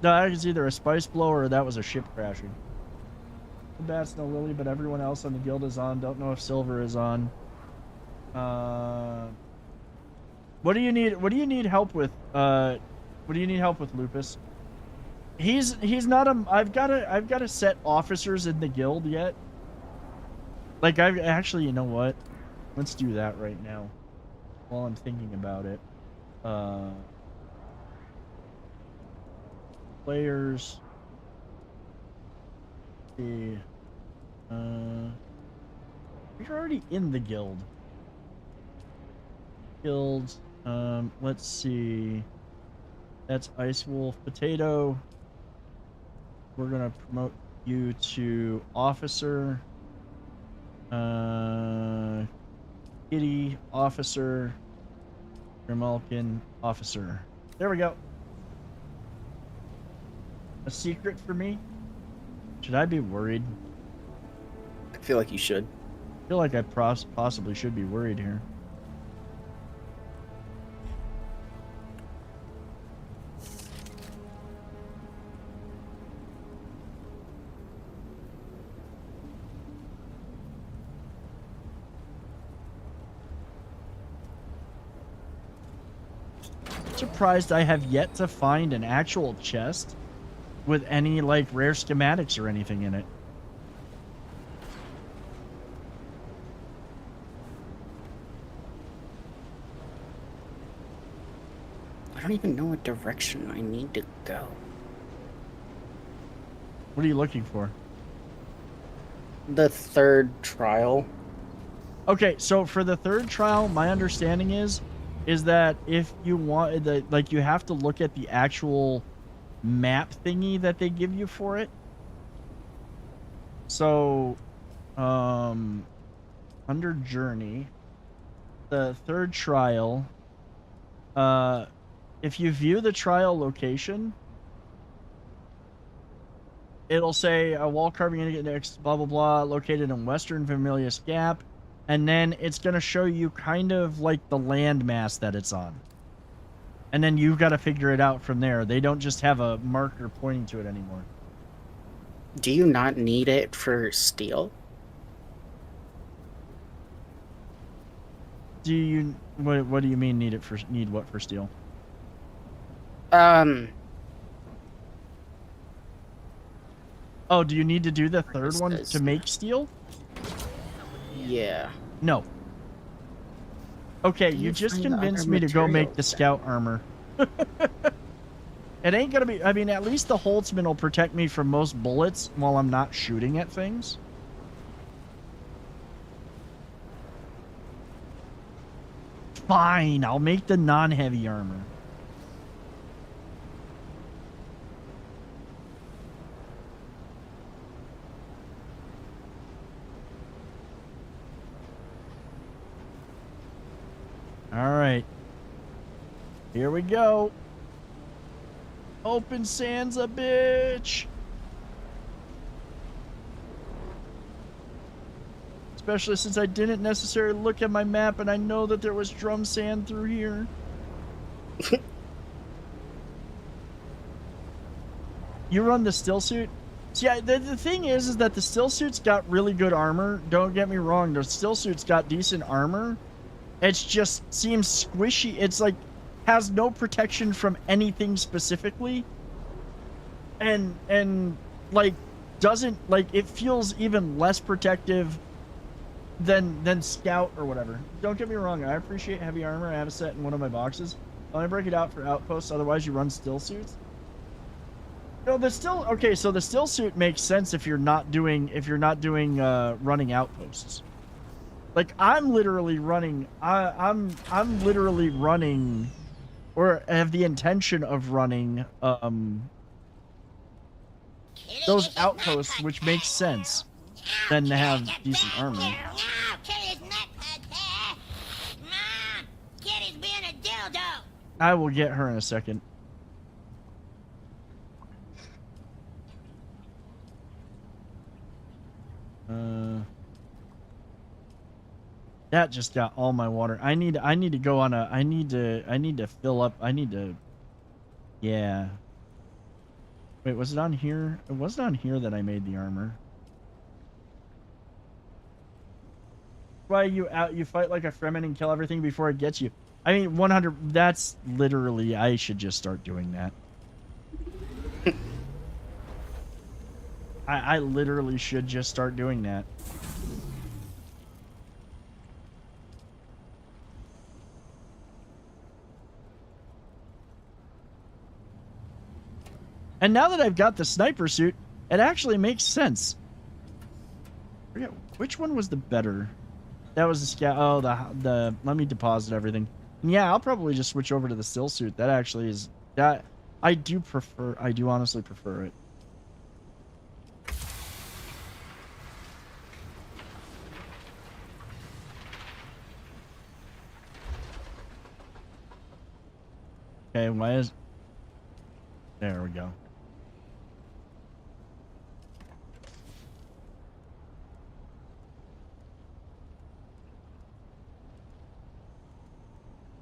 No, that was either a spice blow or that was a ship crashing. No bats, no Lily, but everyone else on the guild is on. Don't know if Silver is on. What do you need? What do you need help with? What do you need help with, Lupus? He's not a. I've got to set officers in the guild yet. Like I've actually, you know what? Let's do that right now, while I'm thinking about it. Players. See. You're already in the guild. Guild. Let's see. That's Ice Wolf Potato. We're gonna promote you to officer. Kitty officer. Grimalkin officer. There we go. A secret for me? Should I be worried? I feel like you should. I feel like I possibly should be worried here. Surprised I have yet to find an actual chest with any like rare schematics or anything in it. I don't even know what direction I need to go. What are you looking for? The third trial. Okay, so for the third trial, my understanding is that if you want the, like, you have to look at the actual map thingy that they give you for it. So, under journey, the third trial, if you view the trial location, it'll say a wall carving index, blah blah blah, located in Western Vermilius Gap. And then it's going to show you kind of like the landmass that it's on. And then you've got to figure it out from there. They don't just have a marker pointing to it anymore. Do you not need it for steel? Do you... What do you mean need what for steel? Oh, do you need to do the third It one says- to make steel? Yeah. No. Okay, Can you you just find the convinced other me to go make materials the scout armor. It ain't gonna be... I mean, at least the Holtzman will protect me from most bullets while I'm not shooting at things. Fine, I'll make the non-heavy armor. Alright. Here we go. Open Sansa, bitch! Especially since I didn't necessarily look at my map and I know that there was drum sand through here. You run the still suit? See, the thing is that the still suit's got really good armor. Don't get me wrong, the still suit's got decent armor. It's just seems squishy. It's like has no protection from anything specifically. And like doesn't like it feels even less protective than scout or whatever. Don't get me wrong, I appreciate heavy armor. I have a set in one of my boxes. I'll only break it out for outposts, otherwise you run still suits. No, the still okay, so the still suit makes sense if you're not doing running outposts. Like I'm literally running I'm literally running or have the intention of running those outposts, which makes sense than to have decent armor. I will get her in a second. That just got all my water. I need to go on a I need to fill up. Yeah. Wait, was it on here? It wasn't on here that I made the armor. Why you fight like a Fremen and kill everything before it gets you. I mean 100 that's literally I should just start doing that. I literally should just start doing that. And now that I've got the sniper suit, it actually makes sense. I forget which one was the better. That was the scout. Oh, the let me deposit everything. And yeah, I'll probably just switch over to the still suit. That actually is that I do honestly prefer it. Okay, why is there we go.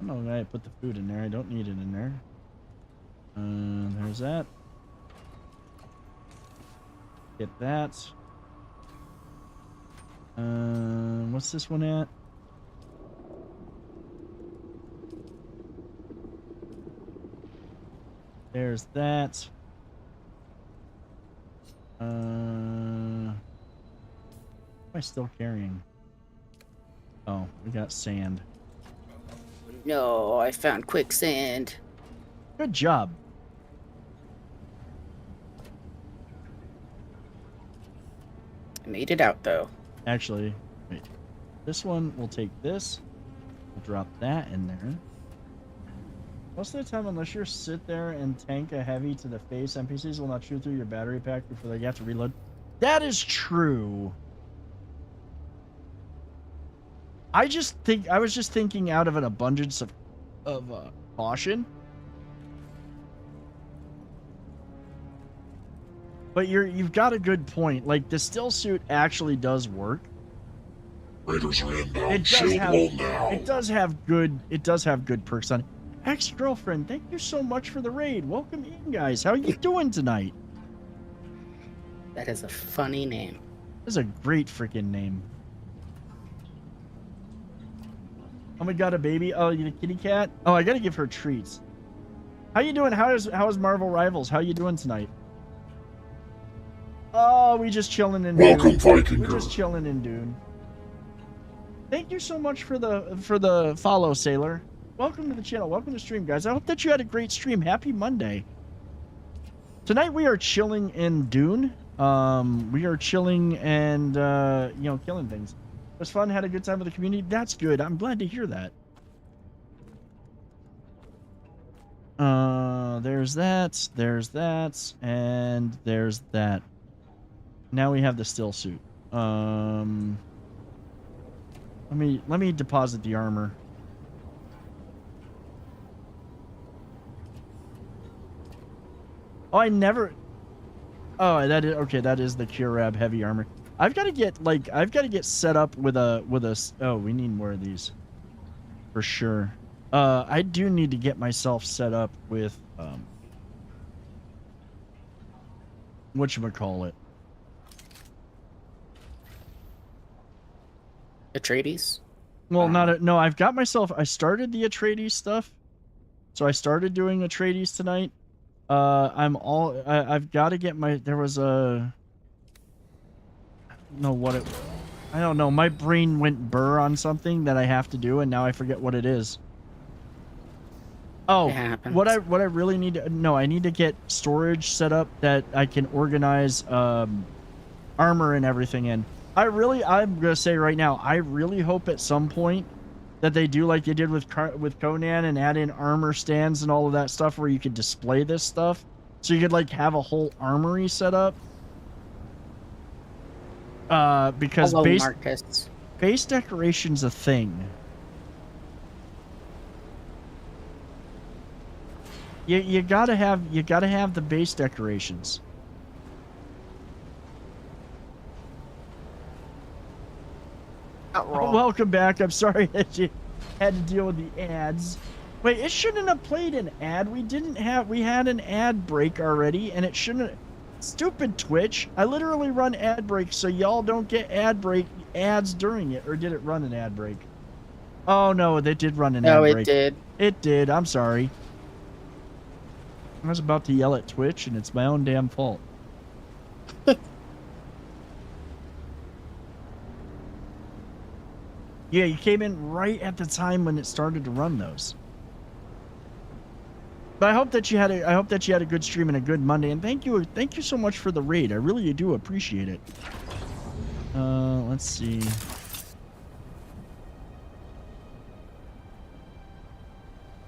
I don't know why I put the food in there. I don't need it in there. There's that. Get that. What's this one at? There's that. What am I still carrying? Oh, we got sand. No, I found quicksand. Good job. I made it out though. Actually, wait. This one, we'll take this. We'll drop that in there. Most of the time, unless you sit there and tank a heavy to the face, NPCs will not shoot through your battery pack before they have to reload. That is true. I was just thinking out of an abundance of caution. But you've got a good point. Like the still suit actually does work. Raiders are inbound. It does have good perks on it. Ex-girlfriend, thank you so much for the raid. Welcome in, guys. How you doing tonight? That is a funny name. That's a great freaking name. Oh my god, a baby. Oh, you the kitty cat? Oh, I gotta give her treats. How you doing? How is Marvel Rivals? How you doing tonight? Oh, we just chilling in Welcome, Dune. Viking We're girl. just chilling in Dune. Thank you so much for the follow, Sailor. Welcome to the channel. Welcome to stream, guys. I hope that you had a great stream. Happy Monday. Tonight we are chilling in Dune. We are chilling and killing things. It was fun. Had a good time with the community. That's good. I'm glad to hear that. There's that, and there's that. Now we have the still suit. Let me deposit the armor. Oh, I never. Oh, that is okay. That is the Curab heavy armor. I've got to get set up with a. Oh, we need more of these, for sure. I do need to get myself set up with whatchamacallit. Atreides? Well, no, I've got myself. I started the Atreides stuff, so I started doing Atreides tonight. I've got to get my. There was a. I don't know what it. I don't know. My brain went burr on something that I have to do, and now I forget what it is. Oh, what I really need to I need to get storage set up that I can organize armor and everything in. I'm gonna say right now, I really hope at some point that they do like they did with Conan and add in armor stands and all of that stuff where you could display this stuff, so you could like have a whole armory set up. Because base decoration's a thing. You gotta have the base decorations. Not wrong. Welcome back. I'm sorry that you had to deal with the ads. Wait, it shouldn't have played an ad. We had an ad break already, and it shouldn't. Stupid Twitch. I literally run ad breaks so y'all don't get ads during it. Or did it run an ad break? Oh no, they did run an ad break. No, it did. It did. I'm sorry. I was about to yell at Twitch, and it's my own damn fault. Yeah, you came in right at the time when it started to run those. But I hope that you had a good stream and a good Monday, and thank you so much for the raid. I really do appreciate it. Let's see.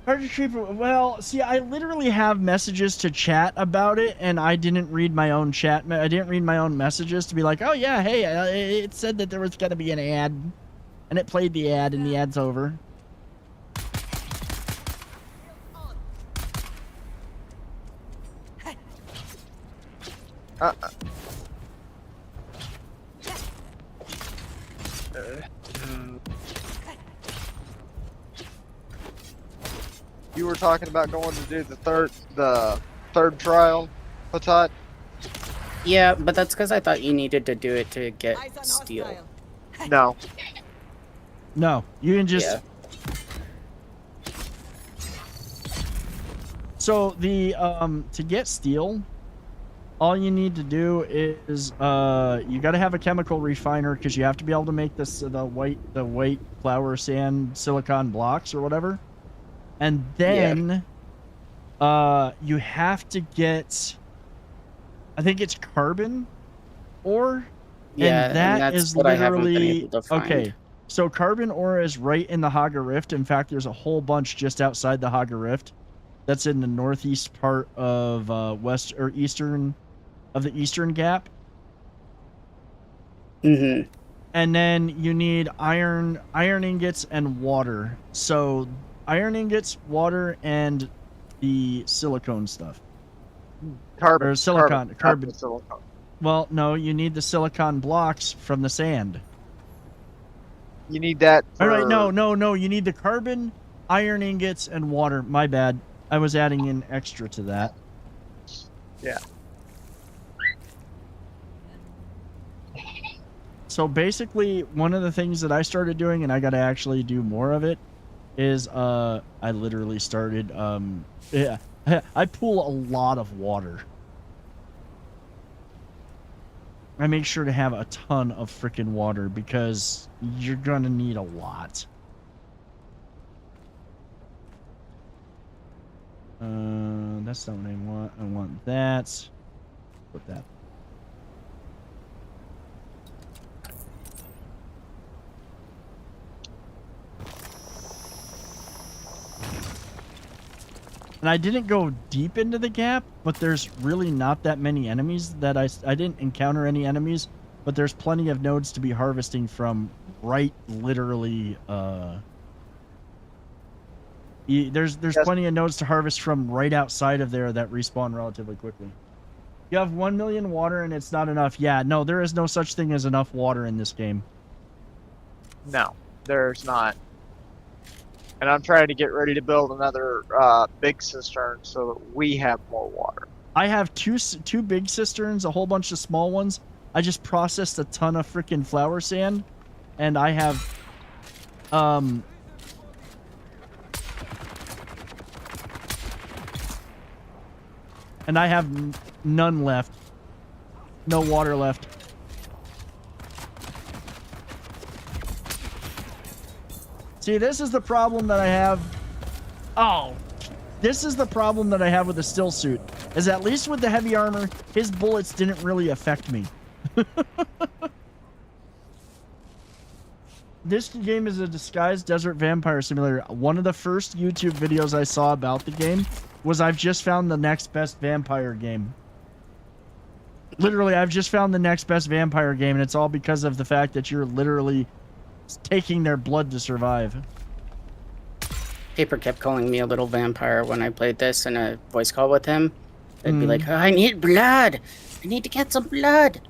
Well, see, I literally have messages to chat about it, and I didn't read my own chat. I didn't read my own messages to be like, oh yeah, hey, it said that there was gonna be an ad, and it played the ad, and the ad's over. You were talking about going to do the third trial, Patat? Yeah, but that's because I thought you needed to do it to get steel. No. No, you can just. Yeah. So the to get steel, all you need to do is you got to have a chemical refiner because you have to be able to make this the white flour sand silicon blocks or whatever. And then you have to get, I think it's carbon ore. Yeah, and that that's is what I haven't been literally able to find. okay. So carbon ore is right in the Haga Rift. In fact, there's a whole bunch just outside the Haga Rift. That's in the northeast part of the Eastern Gap. Mm-hmm. And then you need iron ingots and water. So iron ingots, water, and the silicone stuff. Carbon. Or silicon. Carbon. Silicone. Well, no, you need the silicon blocks from the sand. You need that. All right, no. You need the carbon, iron ingots, and water. My bad. I was adding in extra to that. Yeah. So basically, one of the things that I started doing, and I got to actually do more of it, is I literally started I pool a lot of water. I make sure to have a ton of freaking water because you're gonna need a lot. That's not what I want. I want that. Put that. And I didn't go deep into the gap, but there's really not that many enemies that I didn't encounter any enemies, but there's plenty of nodes to be harvesting from right literally there's plenty of nodes to harvest from right outside of there that respawn relatively quickly. You have 1 million water and it's not enough. Yeah, no, there is no such thing as enough water in this game. No, there's not. And I'm trying to get ready to build another big cistern so that we have more water. I have two big cisterns, a whole bunch of small ones. I just processed a ton of freaking flower sand, and I have and I have none left. No water left. See, this is the problem that I have. Oh, this is the problem that I have with the still suit. Is at least with the heavy armor, his bullets didn't really affect me. This game is a disguised desert vampire simulator. One of the first YouTube videos I saw about the game was I've just found the next best vampire game. Literally, I've just found the next best vampire game, and it's all because of the fact that you're literally taking their blood to survive. Paper kept calling me a little vampire when I played this in a voice call with him. I'd be like, I need blood. I need to get some blood.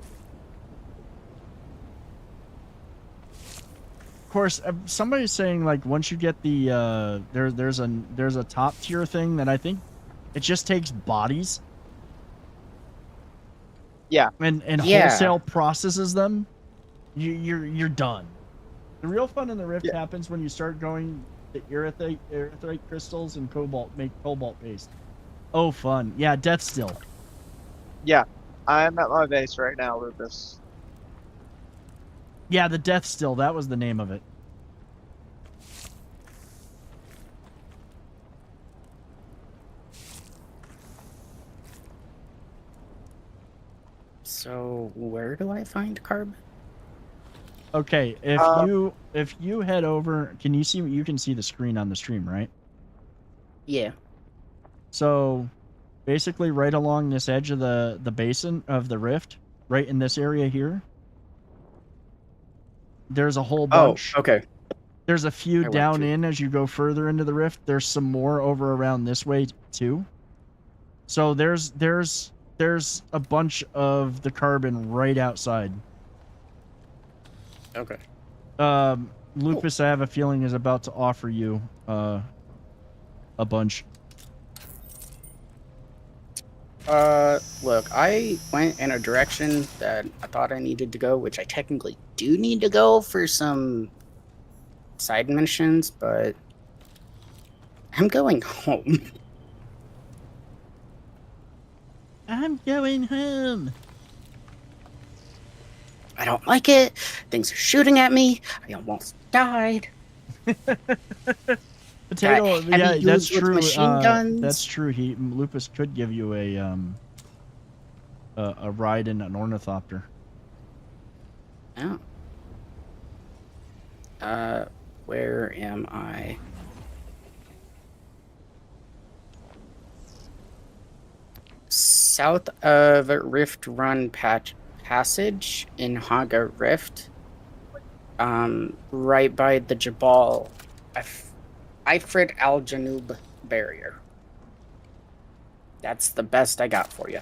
Of course, somebody's saying like once you get the there's a top tier thing that I think it just takes bodies. Yeah. And wholesale processes them. You're done. The real fun in the Rift happens when you start going to erythrite crystals and make cobalt paste. Oh, fun. Yeah, Death Still. Yeah, I'm at my base right now, Lucas. Yeah, the Death Still. That was the name of it. So, where do I find carbon? Okay, if you head over, can you can see the screen on the stream, right? Yeah. So, basically right along this edge of the basin of the rift, right in this area here, there's a whole bunch. Oh, okay. There's a few down in as you go further into the rift. There's some more over around this way too. So there's a bunch of the carbon right outside. Okay. Lupus, I have a feeling, is about to offer you a bunch. Look, I went in a direction that I thought I needed to go, which I technically do need to go for some side missions, but I'm going home. I'm going home. I don't like it. Things are shooting at me. I almost died. Potato, yeah, that's true. Machine guns. That's true. Lupus could give you a ride in an ornithopter. Oh. Where am I? South of Rift Run Passage in Haga Rift. Right by the Jabal Ifrit Al Janub barrier. That's the best I got for you.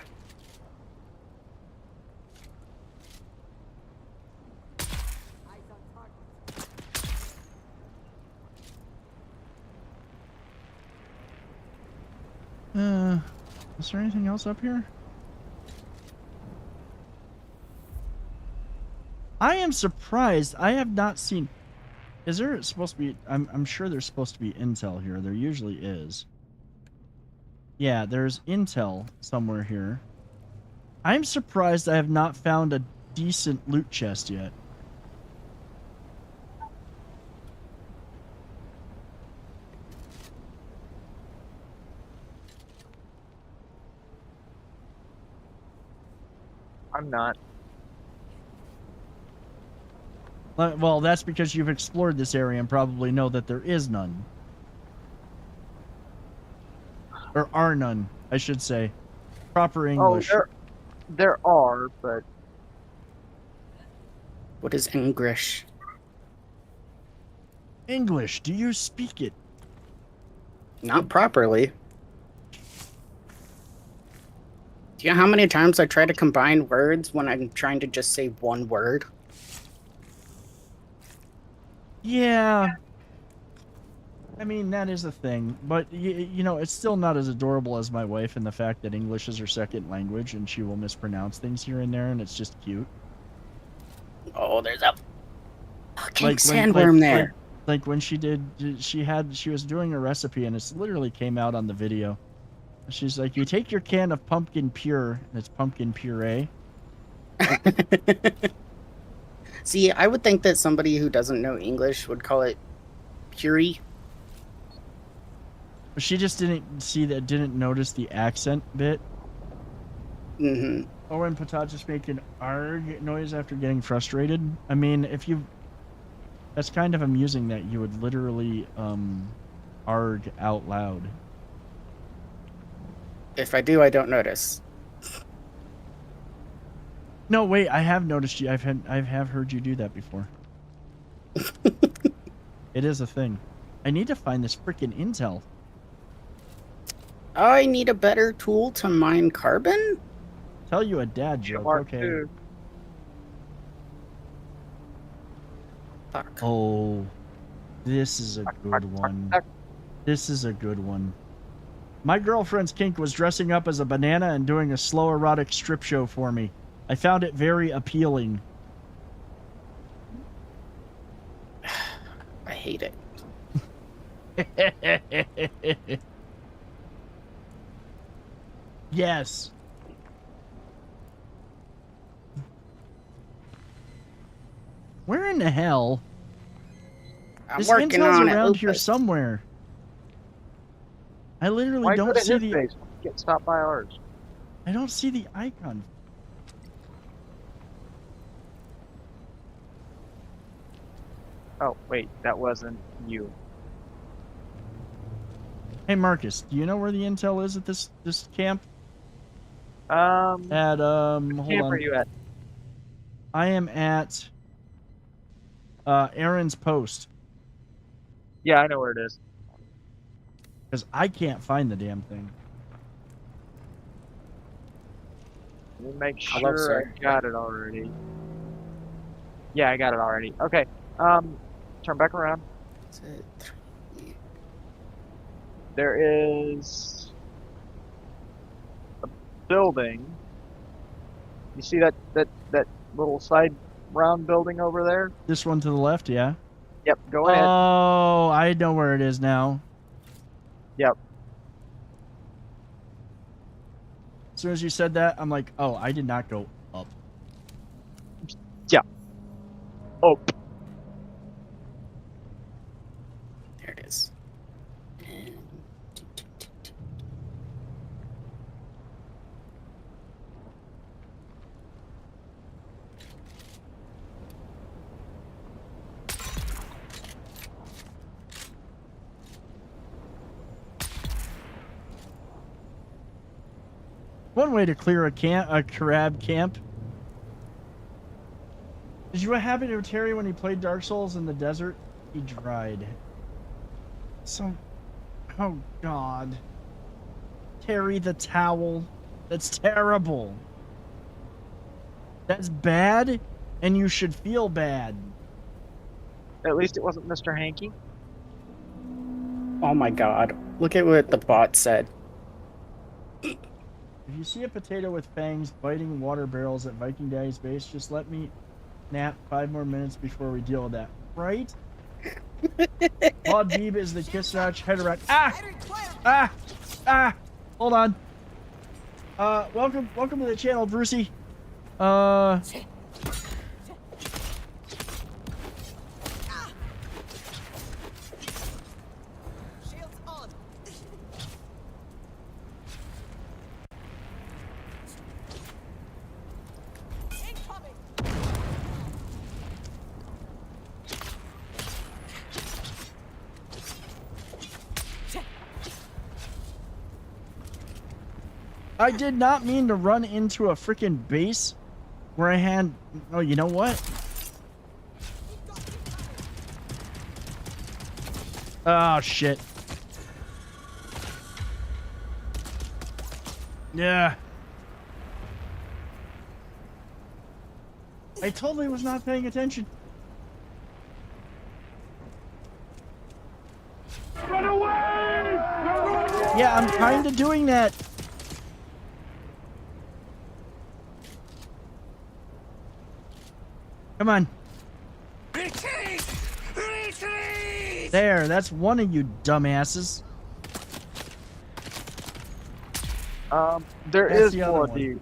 Is there anything else up here? I am surprised. I have not seen. Is there supposed to be? I'm sure there's supposed to be intel here. There usually is. Yeah, there's intel somewhere here. I'm surprised I have not found decent loot chest yet. I'm not. Well, that's because you've explored this area and probably know that there is none. Or are none, I should say. Proper English. Oh, there are, but... What is English? English, do you speak it? Not properly. Do you know how many times I try to combine words when I'm trying to just say one word? Yeah. I mean, that is a thing. But, you know, it's still not as adorable as my wife and the fact that English is her second language and she will mispronounce things here and there, and it's just cute. Oh, there's a fucking sandworm there. Like when she was doing a recipe and it's literally came out on the video. She's like, you take your can of pumpkin pure, and it's pumpkin puree. See, I would think that somebody who doesn't know English would call it puree. She just didn't notice the accent bit. Mm-hmm. Or when Patah just make an arg noise after getting frustrated. I mean, that's kind of amusing that you would literally arg out loud. If I do, I don't notice. No, wait, I have noticed you. I have heard you do that before. It is a thing. I need to find this freaking intel. I need a better tool to mine carbon? Tell you a dad joke, okay. Fuck. Oh, this is a good one. This is a good one. My girlfriend's kink was dressing up as a banana and doing a slow erotic strip show for me. I found it very appealing. I hate it. Yes. Where in the hell? I'm working on it. Around here somewhere. I literally don't see the. Face. Get stopped by ours. I don't see the icon. Oh wait, that wasn't you. Hey Marcus, do you know where the intel is at this camp? Hold on. Are you at? I am at Aaron's post. Yeah, I know where it is. Because I can't find the damn thing. Let me make sure I got it already. Yeah, I got it already. Okay. Turn back around. There is a building. You see that little side round building over there? This one to the left, yeah? Yep, go ahead. Oh, I know where it is now. Yep. As soon as you said that, I'm like, oh, I did not go up. Yeah. Oh. There it is. One way to clear a crab camp. Did you what happened to Terry when he played Dark Souls in the desert? He dried. So, oh god. Terry the towel. That's terrible. That's bad, and you should feel bad. At least it wasn't Mr. Hanky. Oh my god. Look at what the bot said. If you see a potato with fangs biting water barrels at Viking Daddy's base, just let me nap 5 more minutes before we deal with that. Right? Claude Beeb is the kiss notch header. Hold on. Welcome to the channel, Brucey. I did not mean to run into a freaking base where I had... Oh, you know what? Oh, shit. Yeah. I totally was not paying attention. Run away! Yeah, I'm kind of doing that. Come on. Retreat! Retreat! There, that's one of you dumbasses. There That's is the other one. Muad'Dib.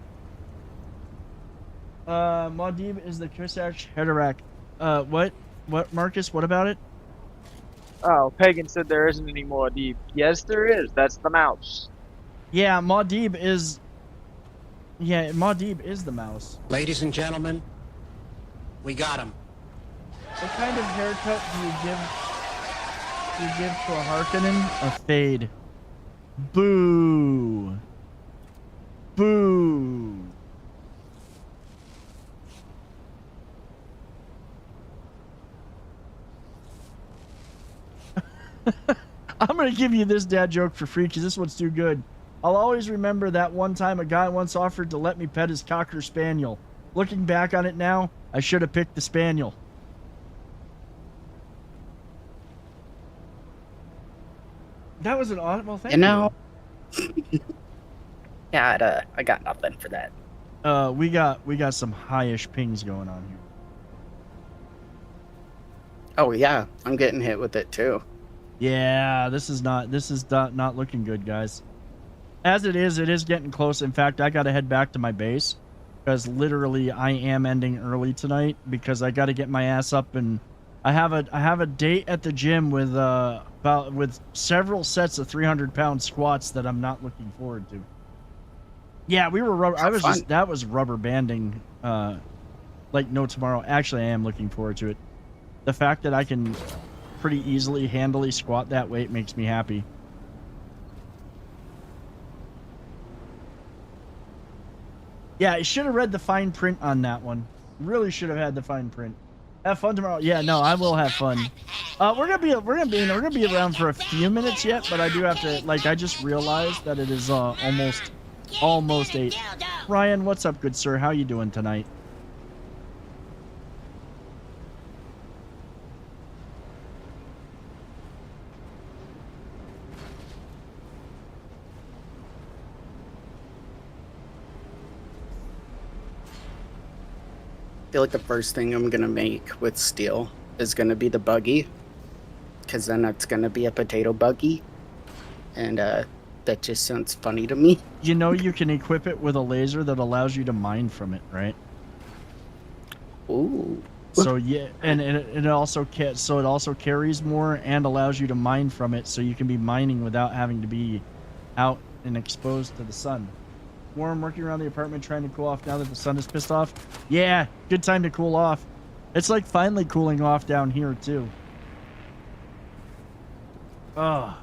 Muad'Dib is the Kusach Haderach. What, Marcus? What about it? Oh, Pagan said there isn't any Muad'Dib. Yes, there is. That's the mouse. Yeah, Muad'Dib is... Yeah, Muad'Dib is the mouse. Ladies and gentlemen, we got him. What kind of haircut do you give to a Harkonnen? A fade. Boo. Boo. I'm gonna give you this dad joke for free because this one's too good. I'll always remember that one time a guy once offered to let me pet his Cocker Spaniel. Looking back on it now, I should have picked the Spaniel. That was an odd. Well, thank you. You know. Yeah, I got nothing for that. We got some high-ish pings going on here. Oh yeah, I'm getting hit with it too. Yeah, this is not looking good, guys. As it is getting close. In fact, I got to head back to my base because literally I am ending early tonight because I got to get my ass up, and I have a date at the gym with several sets of 300-pound squats that I'm not looking forward to. Yeah, we were that was rubber banding like no tomorrow. Actually, I am looking forward to it. The fact that I can pretty easily handily squat that weight makes me happy. Yeah, I should have read the fine print on that one. Really should have had the fine print. Have fun tomorrow. Yeah, no, I will have fun. We're gonna be around for a few minutes yet, but I do have to, like, I just realized that it is almost 8. Ryan, what's up, good sir? How you doing tonight? I feel like the first thing I'm gonna make with steel is gonna be the buggy, because then it's gonna be a potato buggy, and that just sounds funny to me. You know, you can equip it with a laser that allows you to mine from it, right? Ooh. So yeah, and it also carries more and allows you to mine from it, so you can be mining without having to be out and exposed to the sun. Warm, working around the apartment trying to cool off now that the sun is pissed off. Yeah, good time to cool off. It's like finally cooling off down here too. I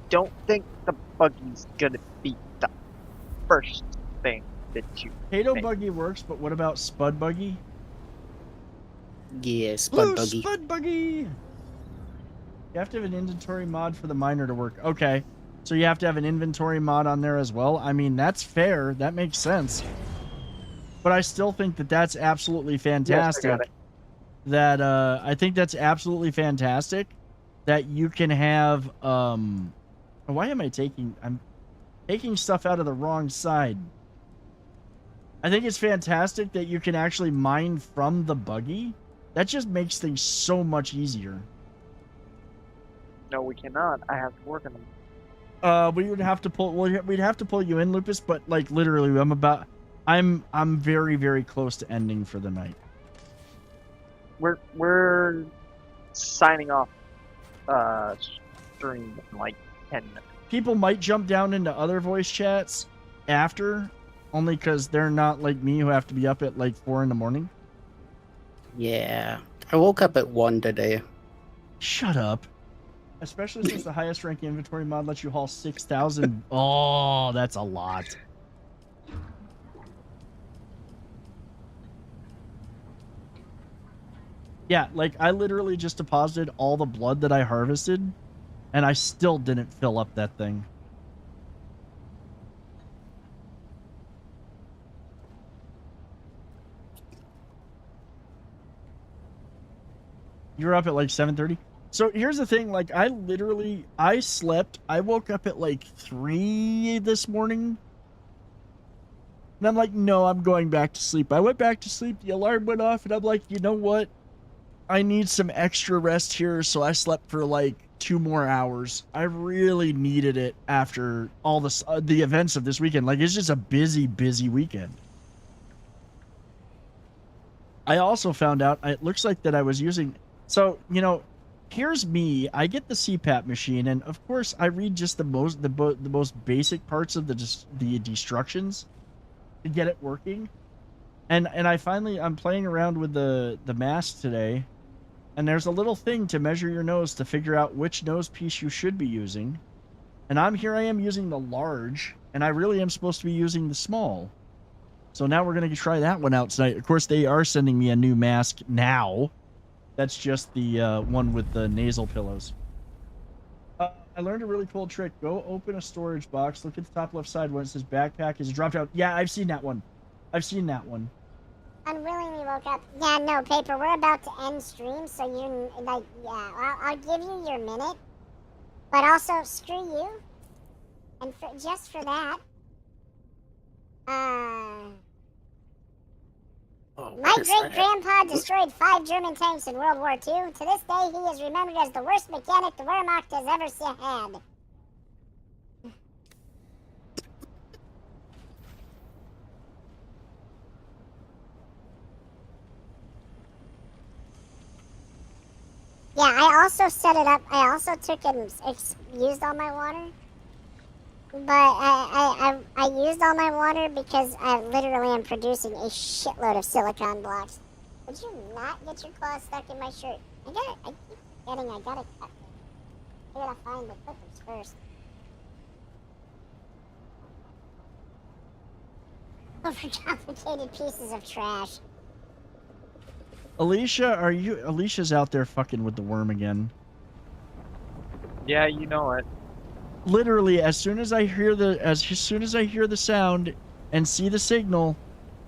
don't think the buggy's gonna be the first thing that you Potato make. buggy works, but what about Spud buggy? Yeah, Spud buggy. Spud buggy! You have to have an inventory mod for the miner to work. Okay. So you have to have an inventory mod on there as well. I mean, that's fair. That makes sense. But I still think that that's absolutely fantastic. Yes, I got it. I think that's absolutely fantastic that you can have why am I'm taking stuff out of the wrong side. I think it's fantastic that you can actually mine from the buggy. That just makes things so much easier. No, we cannot. I have to work on them. We would have to pull. Well, we'd have to pull you in, Lupus. But like literally, I'm very, very close to ending for the night. We're signing off stream in like 10 minutes. People might jump down into other voice chats after, only because they're not like me who have to be up at like 4 in the morning. Yeah, I woke up at 1 today. Shut up. Especially since the highest ranking inventory mod lets you haul 6,000. Oh, that's a lot. Yeah, like I literally just deposited all the blood that I harvested, and I still didn't fill up that thing. You're up at like 7:30. So here's the thing, like I slept, I woke up at like 3 this morning. And I'm like, no, I'm going back to sleep. I went back to sleep, the alarm went off, and I'm like, you know what? I need some extra rest here, so I slept for like 2 more hours. I really needed it after all the events of this weekend. Like, it's just a busy, busy weekend. I also found out, it looks like that I was using... So, you know, here's me. I get the CPAP machine, and of course, I read just the most basic parts of the destructions to get it working. And I'm playing around with the mask today, and there's a little thing to measure your nose to figure out which nose piece you should be using. And I am using the large, and I really am supposed to be using the small. So now we're going to try that one out tonight. Of course, they are sending me a new mask now. That's just the one with the nasal pillows. I learned a really cool trick. Go open a storage box. Look at the top left side when it says backpack is dropped out. Yeah, I've seen that one. I've seen that one. Unwillingly woke up. Yeah, no, Paper, we're about to end stream, so you, like, yeah, I'll give you your minute. But also, screw you. And just for that, my great-grandpa destroyed 5 German tanks in World War II. To this day, he is remembered as the worst mechanic the Wehrmacht has ever had. Yeah, I also set it up. I also took and used all my water. But I used all my water because I literally am producing a shitload of silicon blocks. Would you not get your claw stuck in my shirt? I keep forgetting I gotta cut it. I gotta find the clippers first. Overcomplicated pieces of trash. Alicia, Alicia's out there fucking with the worm again. Yeah, you know it. Literally, as soon as I hear the sound and see the signal,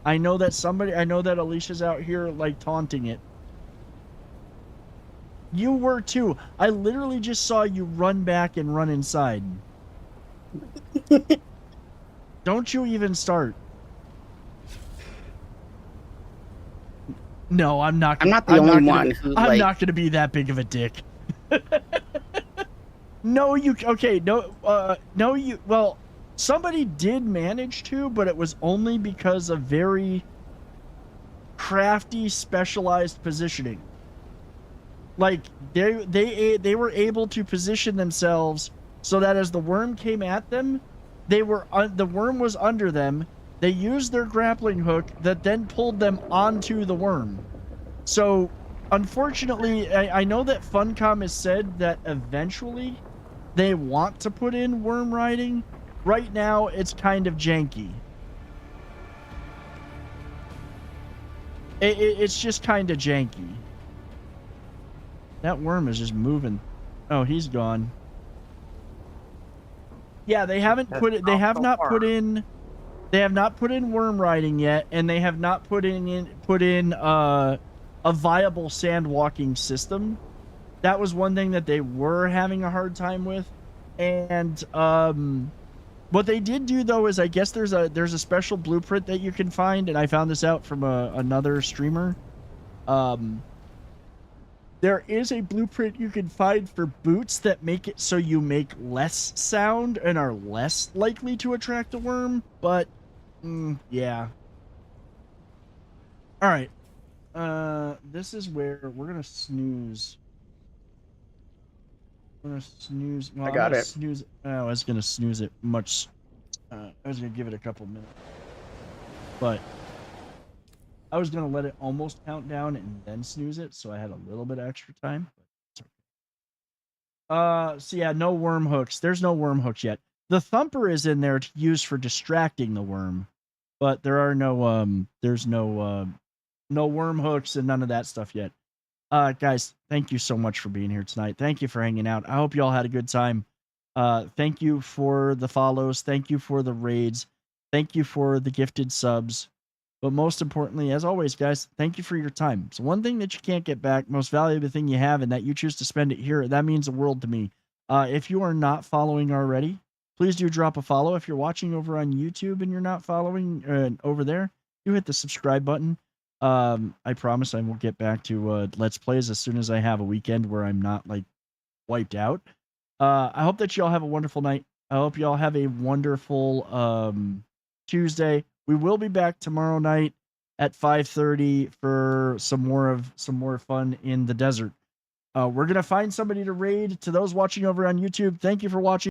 I know that Alicia's out here like taunting it. You were too. I literally just saw you run back and run inside. Don't you even start. No, I'm not. I'm not the only one who, I'm not going to be that big of a dick. No, well, somebody did manage to, but it was only because of very crafty, specialized positioning. Like, they were able to position themselves so that as the worm came at them, the worm was under them. They used their grappling hook that then pulled them onto the worm. So, unfortunately, I know that Funcom has said that eventually they want to put in worm riding. Right now, it's kind of janky. It's just kind of janky. That worm is just moving. Oh, he's gone. Yeah, they haven't put it. They have not put in. They have not put in worm riding yet, and they have not put in a viable sand walking system. That was one thing that they were having a hard time with, and what they did do though is I guess there's a special blueprint that you can find, and I found this out from another streamer. There is a blueprint you can find for boots that make it so you make less sound and are less likely to attract a worm, but yeah. All right. This is where we're gonna snooze. I'm gonna snooze. Well, I got it. Snooze. I was gonna snooze it much. I was gonna give it a couple minutes, but I was gonna let it almost count down and then snooze it, so I had a little bit of extra time. So yeah, no worm hooks. There's no worm hooks yet. The thumper is in there to use for distracting the worm, but there are no no worm hooks and none of that stuff yet. Guys, thank you so much for being here tonight. Thank you for hanging out. I hope you all had a good time. Thank you for the follows. Thank you for the raids. Thank you for the gifted subs. But most importantly, as always, guys, thank you for your time. So one thing that you can't get back, most valuable thing you have, and that you choose to spend it here, that means the world to me. If you are not following already, please do drop a follow. If you're watching over on YouTube and you're not following over there, you hit the subscribe button. I promise I will get back to Let's Plays as soon as I have a weekend where I'm not, like, wiped out. I hope that you all have a wonderful night. I hope you all have a wonderful Tuesday. We will be back tomorrow night at 5:30 for some more fun in the desert. We're gonna find somebody to raid. To those watching over on YouTube, thank you for watching.